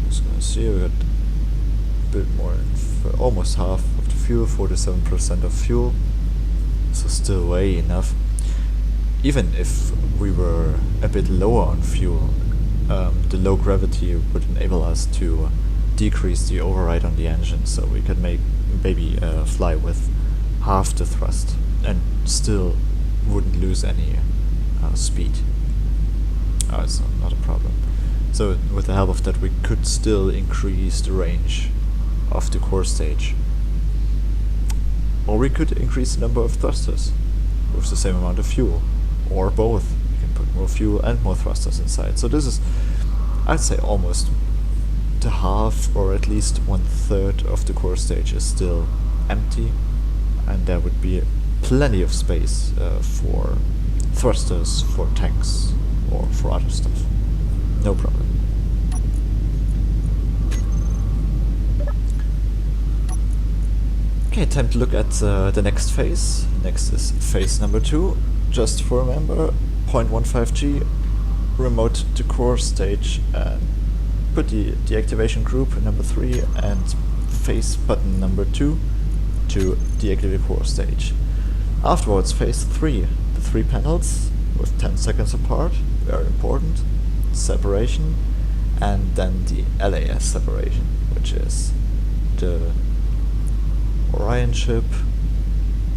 Just gonna see, we got a bit more, almost half of the fuel, 47% of fuel, so still way enough. Even if we were a bit lower on fuel, the low gravity would enable us to decrease the override on the engine, so we could maybe fly with half the thrust and still wouldn't lose any speed. It's not a problem. So with the help of that we could still increase the range of the core stage. Or we could increase the number of thrusters with the same amount of fuel. Or both. We can put more fuel and more thrusters inside. So this is, I'd say, almost the half, or at least 1/3 of the core stage is still empty, and there would be plenty of space for thrusters, for tanks, or for other stuff. No problem. Okay, time to look at the next phase. Next is phase number 2. Just for remember, 0.15 G, remote to core stage, and put the deactivation group number 3 and phase button number 2 to deactivate core stage. Afterwards, phase 3, the 3 panels with 10 seconds apart, very important, separation, and then the LAS separation, which is the Orion chip,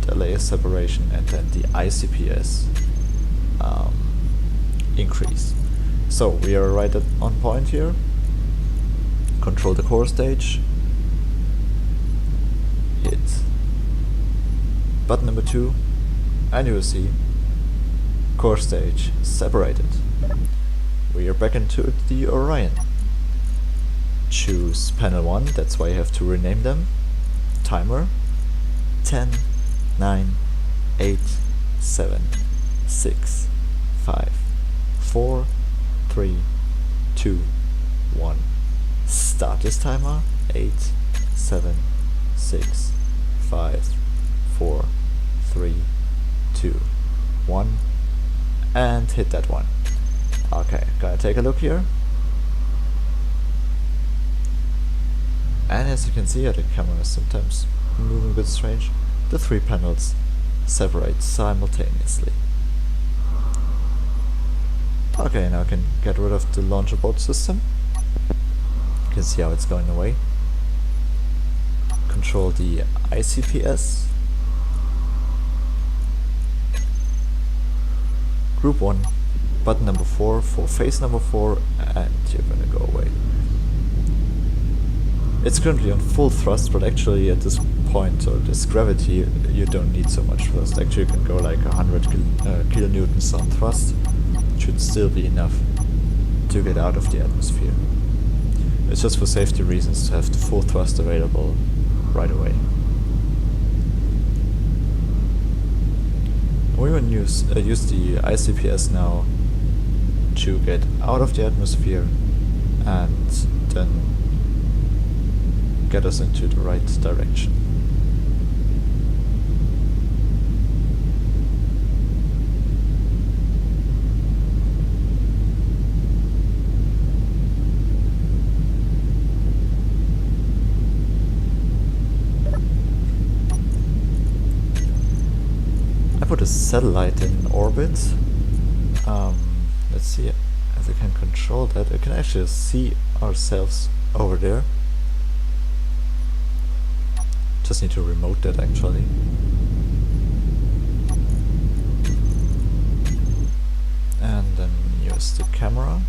the LAS separation, and then the ICPS increase. So we are right on point here. Control the core stage, hit button number 2, and you will see core stage separated. We are back into the Orion. Choose panel 1, that's why you have to rename them. Timer 10, 9, 8, 7, 6, 5, 4, 3, 2, 1. Start this timer. 8, 7, 6, 5, 4, 3, 2, 1, and hit that one. Okay, gonna take a look here. And as you can see, the camera is sometimes moving a bit strange. The 3 panels separate simultaneously. Okay, now I can get rid of the launch abort system. You can see how it's going away. Control the ICPS. Group 1, button number 4 for phase number 4, and you're gonna go away. It's currently on full thrust, but actually at this point, or this gravity, you don't need so much thrust. Actually you can go like 100 kilonewtons on thrust. It should still be enough to get out of the atmosphere. It's just for safety reasons to have the full thrust available right away. We will use the ICPS now to get out of the atmosphere and then get us into the right direction. I put a satellite in orbit. Let's see, as I can control that, I can actually see ourselves over there. Just need to remote that actually. And then use the camera.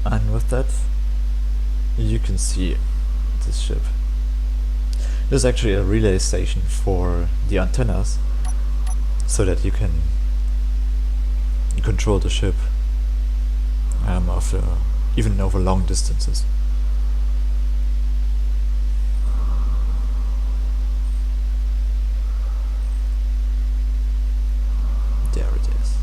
And with that, you can see this ship. There's actually a relay station for the antennas, so that you can control the ship even over long distances. There it is.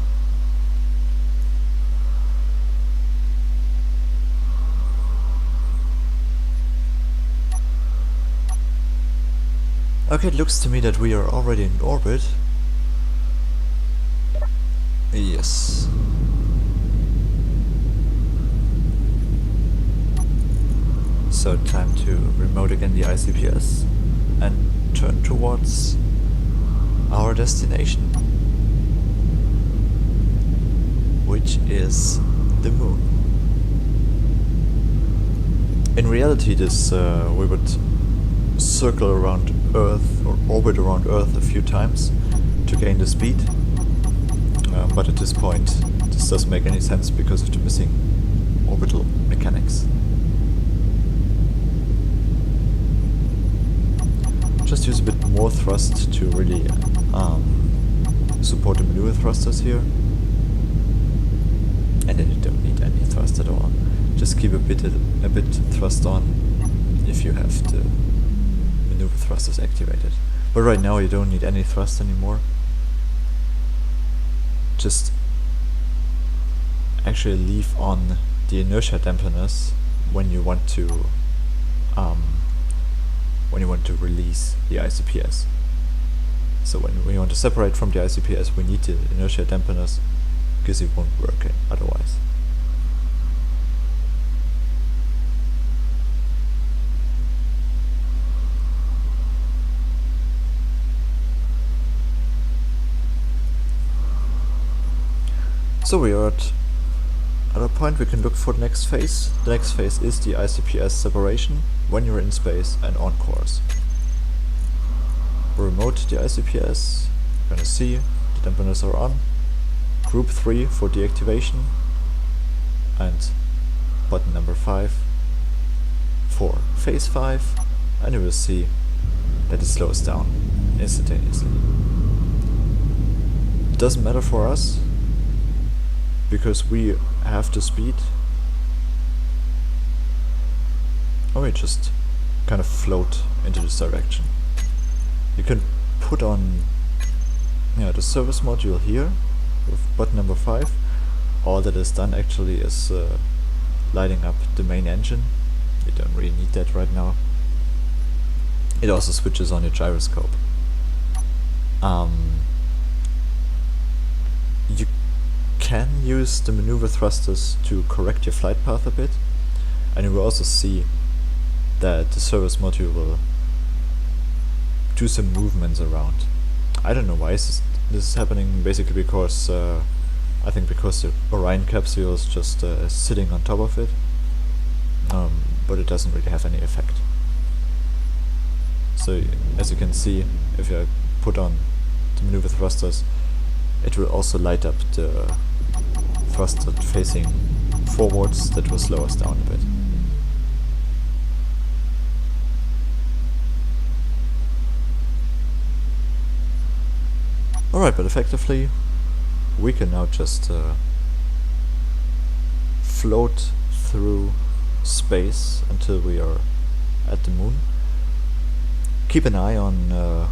Okay, it looks to me that we are already in orbit. Yes. So time to remote again the ICPS and turn towards our destination, which is the moon. In reality, this we would circle around Earth or orbit around Earth a few times to gain the speed. But at this point, this doesn't make any sense because of the missing orbital mechanics. Just use a bit more thrust to really support the maneuver thrusters here. And then you don't need any thrust at all. Just keep a bit thrust on if you have the maneuver thrusters activated. But right now you don't need any thrust anymore. Just actually leave on the inertia dampeners when you want to release the ICPS. So when we want to separate from the ICPS, we need the inertia dampeners because it won't work otherwise. So we are at a point we can look for the next phase. The next phase is the ICPS separation when you're in space and on course. Remote the ICPS, you're gonna see the dampeners are on. Group 3 for deactivation and button number 5 for phase 5, and you will see that it slows down instantaneously. It doesn't matter for us, because we have the speed, and we just kind of float into this direction. You can put on the service module here with button number 5. All that is done actually is lighting up the main engine. You don't really need that right now. It also switches on your gyroscope. You can use the maneuver thrusters to correct your flight path a bit, and you will also see that the service module will do some movements around. I don't know why this is happening, basically because I think because the Orion capsule is just sitting on top of it, but it doesn't really have any effect. So as you can see, if you put on the maneuver thrusters, it will also light up the thruster facing forwards. That will slow us down a bit. Alright, but effectively we can now just float through space until we are at the moon. Keep an eye on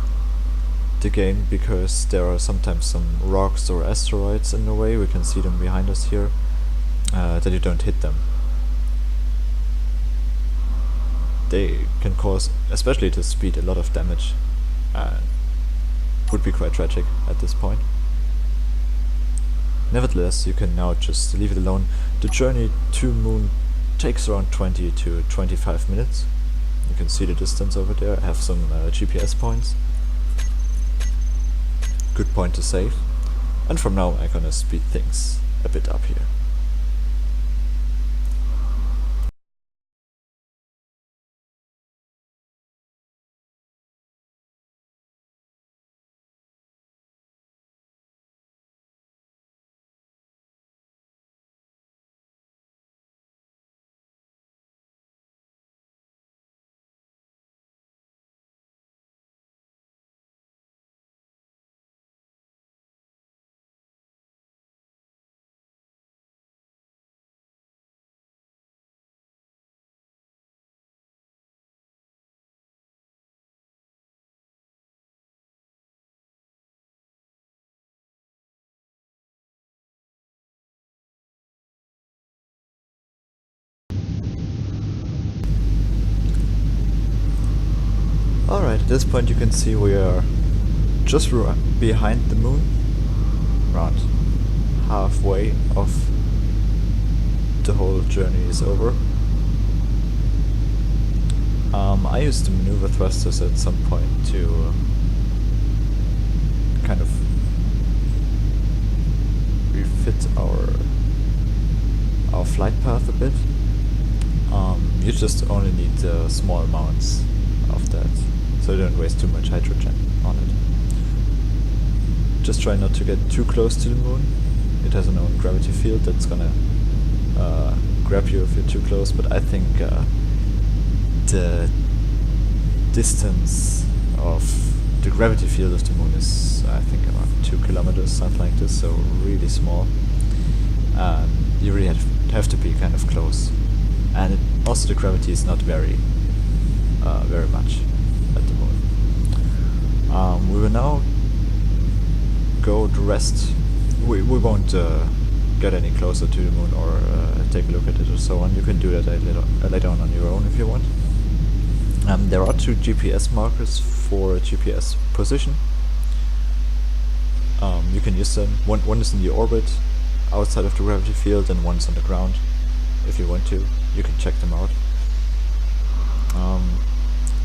the game because there are sometimes some rocks or asteroids in the way, we can see them behind us here, that you don't hit them. They can cause, especially at this speed, a lot of damage, and would be quite tragic at this point. Nevertheless, you can now just leave it alone. The journey to Moon takes around 20 to 25 minutes. You can see the distance over there. I have some GPS points. Good point to save. And from now I'm gonna speed things a bit up here. Alright, at this point you can see we are just behind the moon, around halfway of the whole journey is over. I used the maneuver thrusters at some point to kind of refit our flight path a bit. You just only need small amounts of that, so you don't waste too much hydrogen on it. Just try not to get too close to the moon. It has an own gravity field that's gonna grab you if you're too close, but I think the distance of the gravity field of the moon is, I think, around 2 kilometers, something like this, so really small. You really have to be kind of close. And also the gravity is not very much at the moon. We will now go the rest. We won't get any closer to the moon or take a look at it or so on. You can do that later on your own if you want. There are 2 GPS markers for GPS position. You can use them. One is in the orbit outside of the gravity field and one's on the ground. If you want to, you can check them out.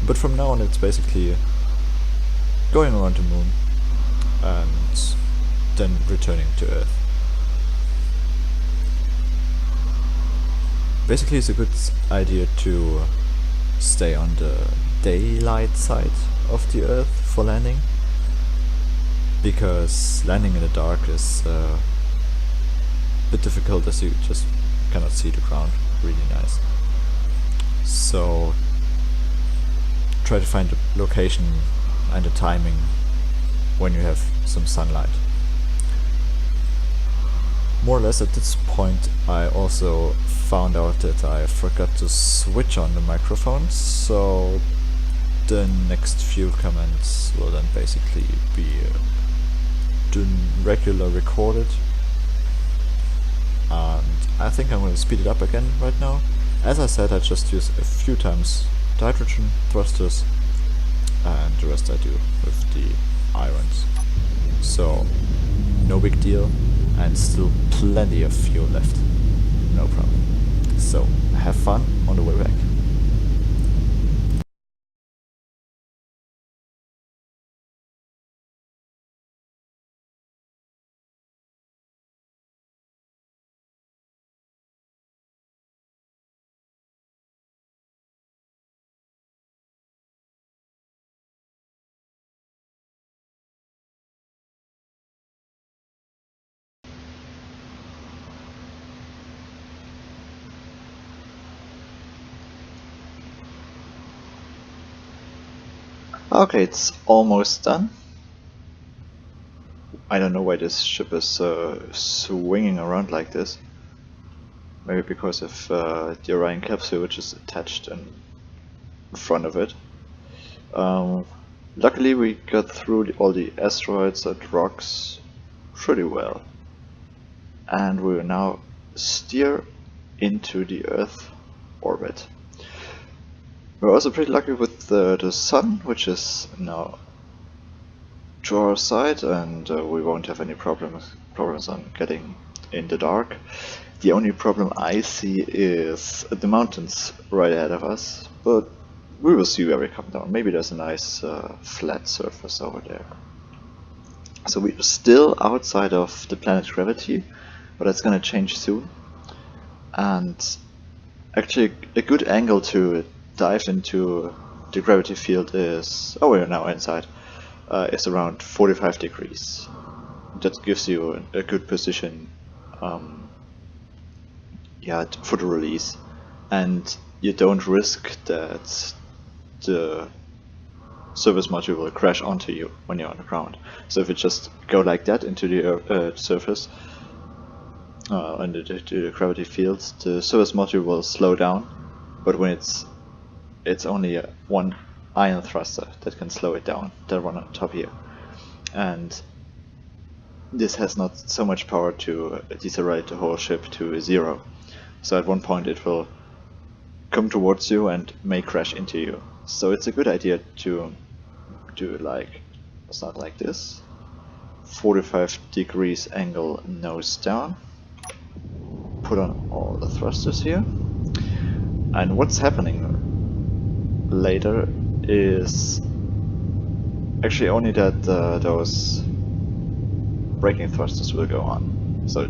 But from now on it's basically going around the moon and then returning to Earth. Basically it's a good idea to stay on the daylight side of the Earth for landing, because landing in the dark is a bit difficult as you just cannot see the ground really nice. So try to find the location and the timing when you have some sunlight. More or less at this point I also found out that I forgot to switch on the microphone, so the next few comments will then basically be regular recorded, and I think I'm going to speed it up again right now. As I said, I just use a few times the hydrogen thrusters and the rest I do with the irons. So no big deal, and still plenty of fuel left, no problem. So have fun on the way back. Okay, it's almost done. I don't know why this ship is swinging around like this. Maybe because of the Orion capsule which is attached in front of it. Luckily we got through all the asteroids and rocks pretty well. And we will now steer into the Earth orbit. We're also pretty lucky with the sun, which is now to our side, and we won't have any problems on getting in the dark. The only problem I see is the mountains right ahead of us, but we will see where we come down. Maybe there's a nice flat surface over there. So we're still outside of the planet's gravity, but that's gonna change soon. And actually a good angle to dive into the gravity field is, oh, we're now inside, is around 45 degrees. That gives you a good position for the release, and you don't risk that the service module will crash onto you when you're on the ground. So if you just go like that into the surface, under the gravity fields, the service module will slow down, but when it's only one ion thruster that can slow it down, that one on top here. And this has not so much power to decelerate the whole ship to 0. So at one point it will come towards you and may crash into you. So it's a good idea to do start like this. 45 degrees angle nose down. Put on all the thrusters here. And what's happening later is actually only that those braking thrusters will go on. So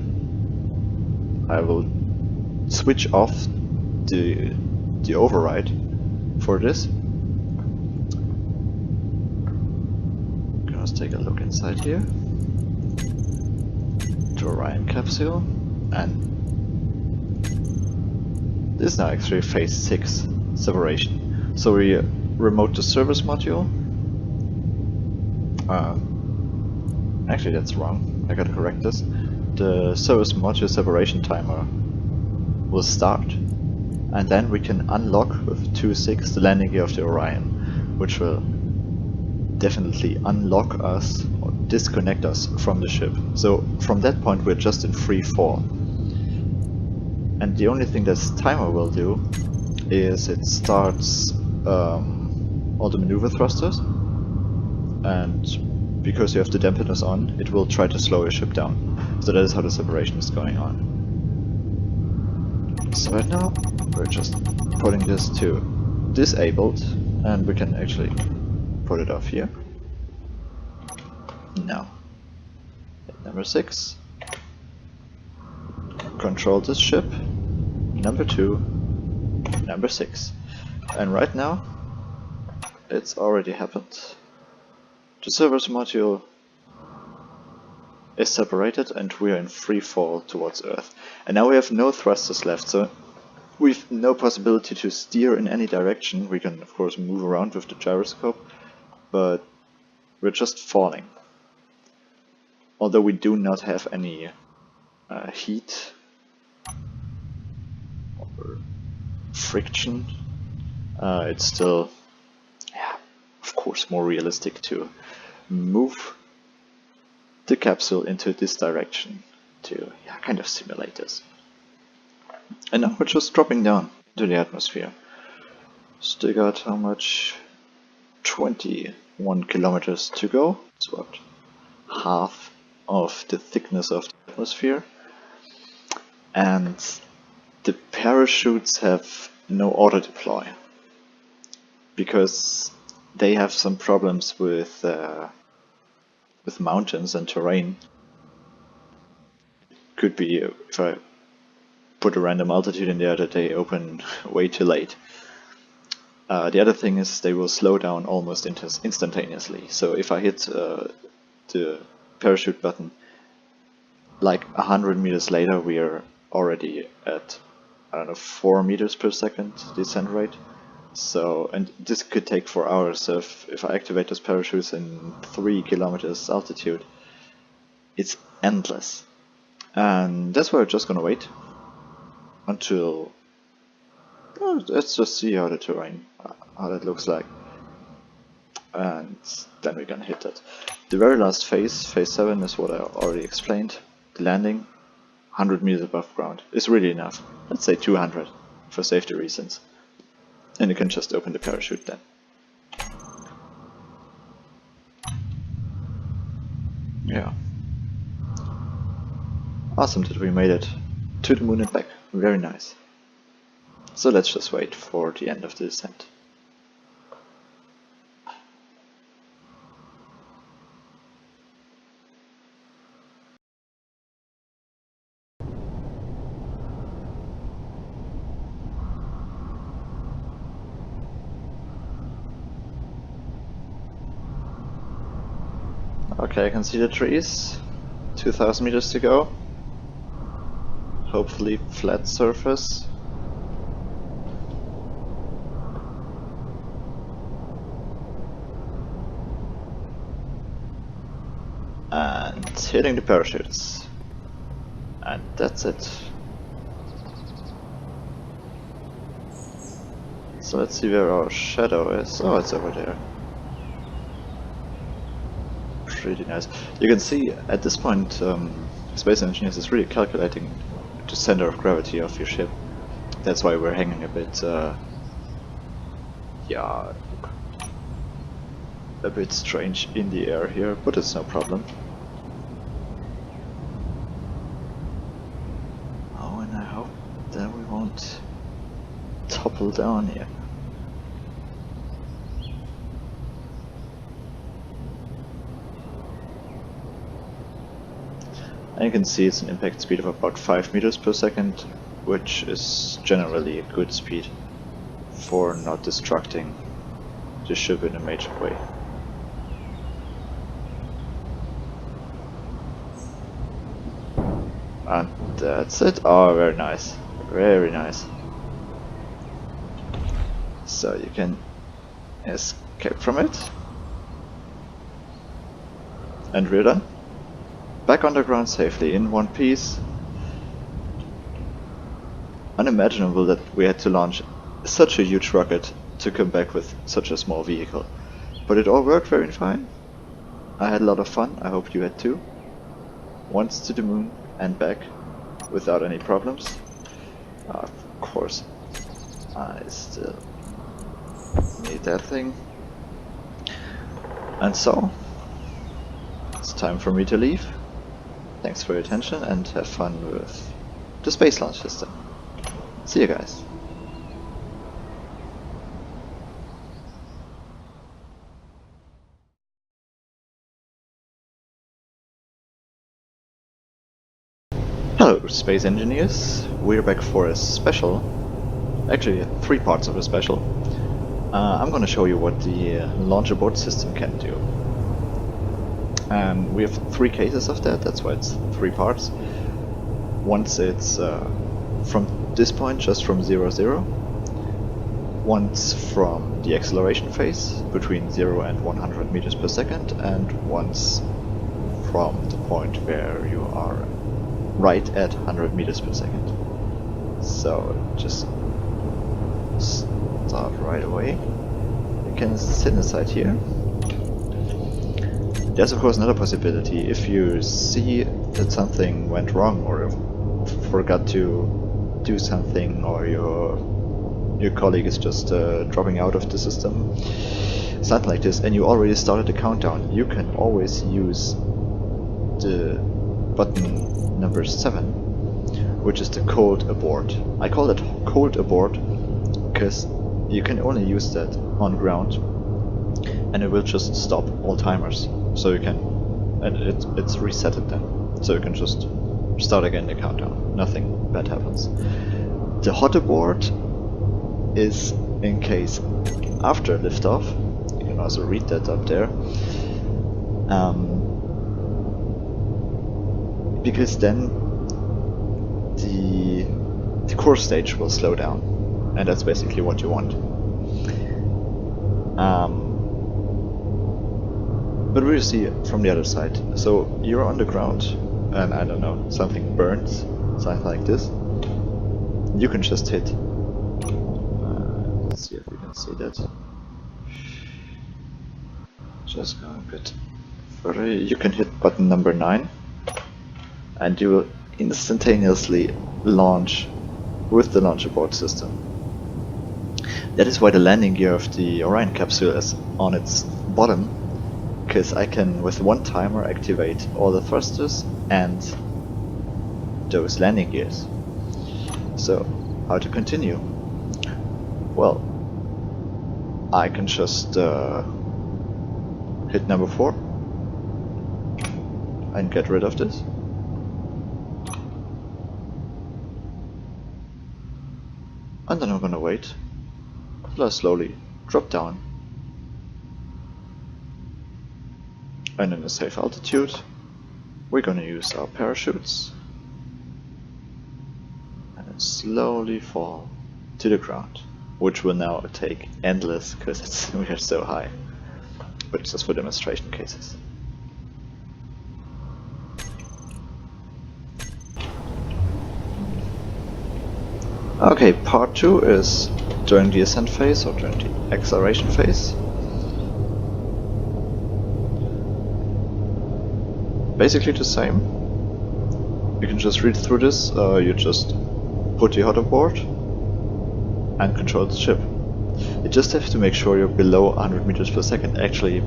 I will switch off the override for this. Let's take a look inside here. The Orion capsule, and this is now actually phase 6 separation. So we remote the service module. Actually that's wrong, I gotta correct this. The service module separation timer will start, and then we can unlock with 2.6 the landing gear of the Orion, which will definitely unlock us or disconnect us from the ship. So from that point we're just in free fall. And the only thing this timer will do is it starts all the maneuver thrusters, and because you have the dampeners on, it will try to slow your ship down. So that is how the separation is going on. So right now we're just putting this to disabled, and we can actually put it off here. Now, number 6. Control this ship. Number 2. Number 6. And right now, it's already happened. The service module is separated and we are in free fall towards Earth. And now we have no thrusters left, so we've no possibility to steer in any direction. We can of course move around with the gyroscope, but we're just falling. Although we do not have any heat or friction, it's still, of course, more realistic to move the capsule into this direction to kind of simulate this. And now we're just dropping down to the atmosphere. Still got how much? 21 kilometers to go. It's about half of the thickness of the atmosphere. And the parachutes have no auto deploy because they have some problems with mountains and terrain. Could be if I put a random altitude in there that they open way too late. The other thing is they will slow down almost instantaneously. So if I hit the parachute button, like 100 meters later we are already at, I don't know, 4 meters per second descent rate. So, and this could take 4 hours, so if I activate those parachutes in 3 kilometers altitude, it's endless. And that's why we're just gonna wait until, well, let's just see how the terrain, how that looks like. and then we're gonna hit that. The very last phase, phase 7, is what I already explained. The landing, 100 meters above ground, is really enough. Let's say 200 for safety reasons. And you can just open the parachute then. Yeah. Awesome that we made it to the moon and back. Very nice. So let's just wait for the end of the descent. Okay, I can see the trees. 2000 meters to go. Hopefully flat surface. And hitting the parachutes. And that's it. So let's see where our shadow is. Oh, it's over there. Pretty nice. You can see at this point, Space Engineers is really calculating the center of gravity of your ship. That's why we're hanging a bit, yeah, a bit strange in the air here, but it's no problem. Oh, and I hope that we won't topple down here. And you can see it's an impact speed of about 5 meters per second, which is generally a good speed for not destructing the ship in a major way. And that's it. Oh, very nice. Very nice. So you can escape from it. And we're done. Back on the ground safely in one piece. Unimaginable that we had to launch such a huge rocket to come back with such a small vehicle. But it all worked very fine. I had a lot of fun, I hope you had too. Once to the moon and back without any problems. Of course, I still need that thing. And so, it's time for me to leave. Thanks for your attention and have fun with the space launch system. See you guys. Hello Space Engineers, we're back for a special, actually 3 parts of a special. I'm gonna show you what the launch abort system can do. We have 3 cases of that, that's why it's 3 parts. Once it's from this point, just from 0, 0. Once from the acceleration phase, between 0 and 100 meters per second, and once from the point where you are right at 100 meters per second. So just start right away. You can sit inside here. There's of course another possibility. If you see that something went wrong or forgot to do something, or your colleague is just dropping out of the system, something like this, and you already started the countdown, you can always use the button number 7, which is the cold abort. I call it cold abort because you can only use that on ground, and it will just stop all timers. So you can, and it's resetted then. So you can just start again the countdown. Nothing bad happens. The hot abort is in case after liftoff. You can also read that up there. Because then the core stage will slow down, and that's basically what you want. But we'll see from the other side. So you're on the ground, and I don't know, something burns, something like this. You can just hit. Let's see if we can see that. just go a bit further. You can hit button number 9 and you will instantaneously launch with the launch abort system. That is why the landing gear of the Orion capsule is on its bottom, because I can with one timer activate all the thrusters and those landing gears. So how to continue? Well, I can just hit number 4 and get rid of this. And then I'm gonna wait till I slowly drop down. And in a safe altitude, we're gonna use our parachutes and then slowly fall to the ground, which will now take endless because we are so high, but just for demonstration cases. Okay, part 2 is during the ascent phase or during the acceleration phase. Basically the same. You can just read through this, you just put the HUD aboard and control the ship. You just have to make sure you're below 100 meters per second, actually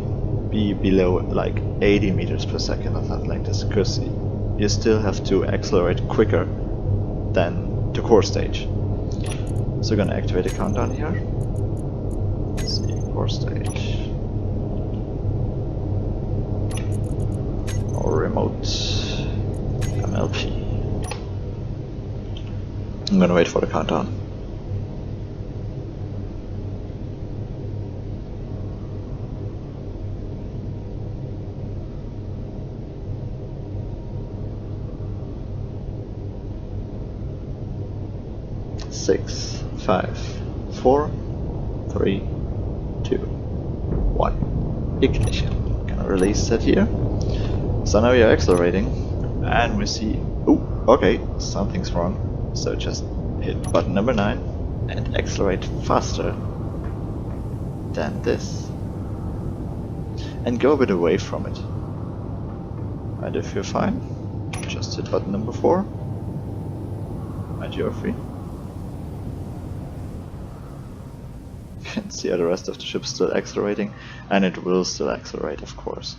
be below like 80 meters per second or something like this, because you still have to accelerate quicker than the core stage. So we're gonna activate the countdown here. Let's see, core stage. Or remote MLP. I'm gonna wait for the countdown. Six, 5, 4, 3, 2, 1. Ignition. Gonna release that here. So now we are accelerating, and we see, oh, okay, something's wrong. So just hit button number 9 and accelerate faster than this. And go a bit away from it. And if you're fine, just hit button number 4 and you're free. You can see how the rest of the ship is still accelerating, and it will still accelerate, of course.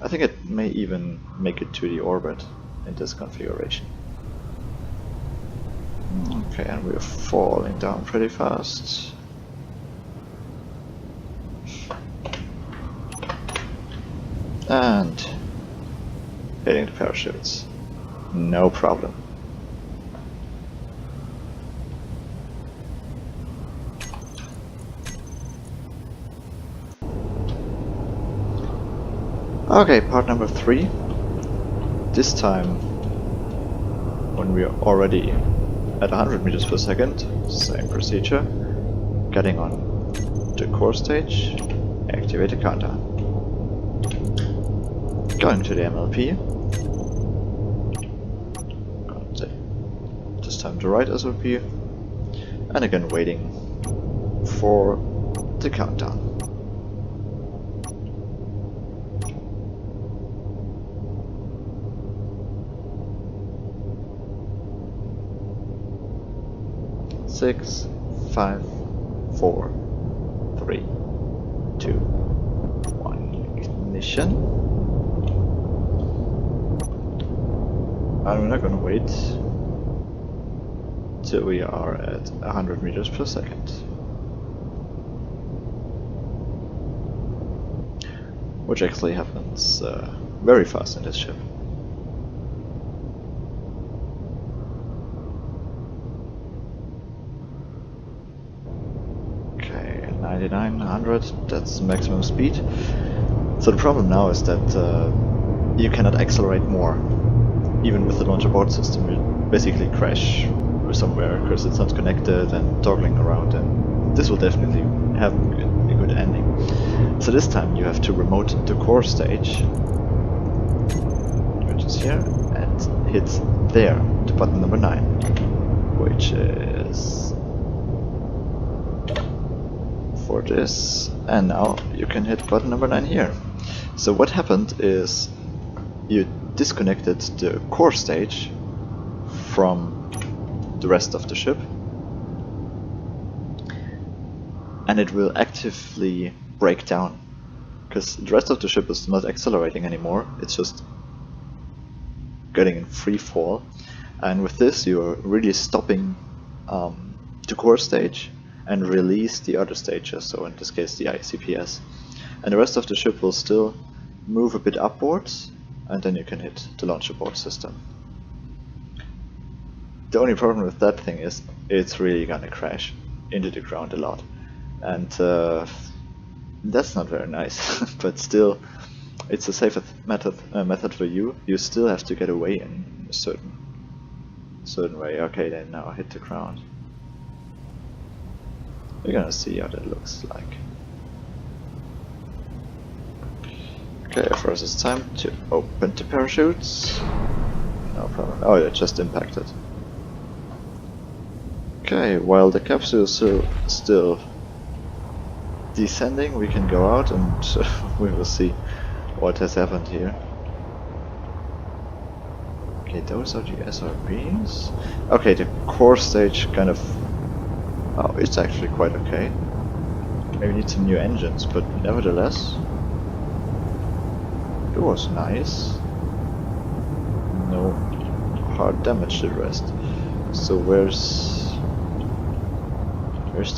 I think it may even make it to the orbit in this configuration. Okay, and we're falling down pretty fast. And hitting the parachutes. No problem. Okay, part number 3. This time, when we are already at 100 meters per second, same procedure. Getting on the core stage, activate the countdown. Going to the MLP. This time the right SOP. And again waiting for the countdown. Six, 5, 4, 3, 2, 1. Ignition. And we're not gonna wait till we are at 100 meters per second. Which actually happens very fast in this ship. Okay, 99, 100, that's maximum speed. So the problem now is that you cannot accelerate more. Even with the launch abort system, you basically crash somewhere because it's not connected and toggling around, and this will definitely have a good ending. So this time you have to remote the core stage, which is here, and hit there, the button number 9, which is for this, and now you can hit button number 9 here. So what happened is you disconnected the core stage from the rest of the ship, and it will actively break down, because the rest of the ship is not accelerating anymore, it's just getting in free fall, and with this you're really stopping the core stage and release the other stages, so in this case the ICPS, and the rest of the ship will still move a bit upwards, and then you can hit the launch abort system. The only problem with that thing is it's really gonna crash into the ground a lot, and that's not very nice. But still, it's a safer method for you. You still have to get away in a certain way. Okay, then now hit the ground. We're gonna see how that looks like. Okay, first it's time to open the parachutes. No problem. Oh, it just impacted. Okay, while the capsule is still descending, we can go out and we will see what has happened here. Okay, those are the SRBs. Okay, the core stage kind of... Oh, it's actually quite okay. Maybe need some new engines, but nevertheless, it was nice. No hard damage to the rest. So where's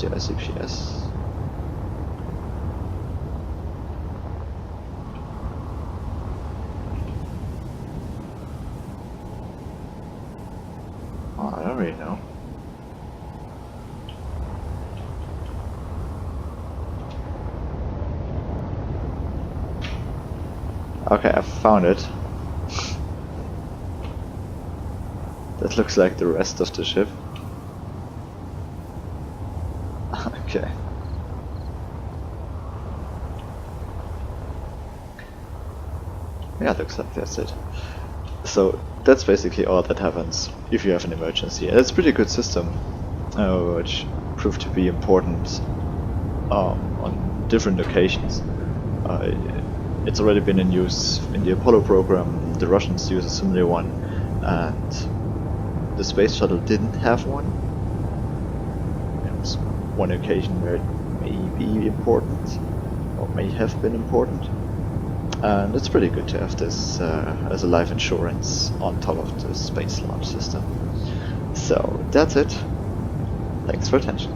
the ICPS? Oh, I don't really know. Okay, I found it. That looks like the rest of the ship. Okay. Yeah, looks like that's it. So that's basically all that happens if you have an emergency. And it's a pretty good system, which proved to be important on different occasions. It's already been in use in the Apollo program. The Russians use a similar one, and the space shuttle didn't have one. It was one occasion where it may be important, or may have been important, and it's pretty good to have this as a life insurance on top of the space launch system. So that's it. Thanks for attention.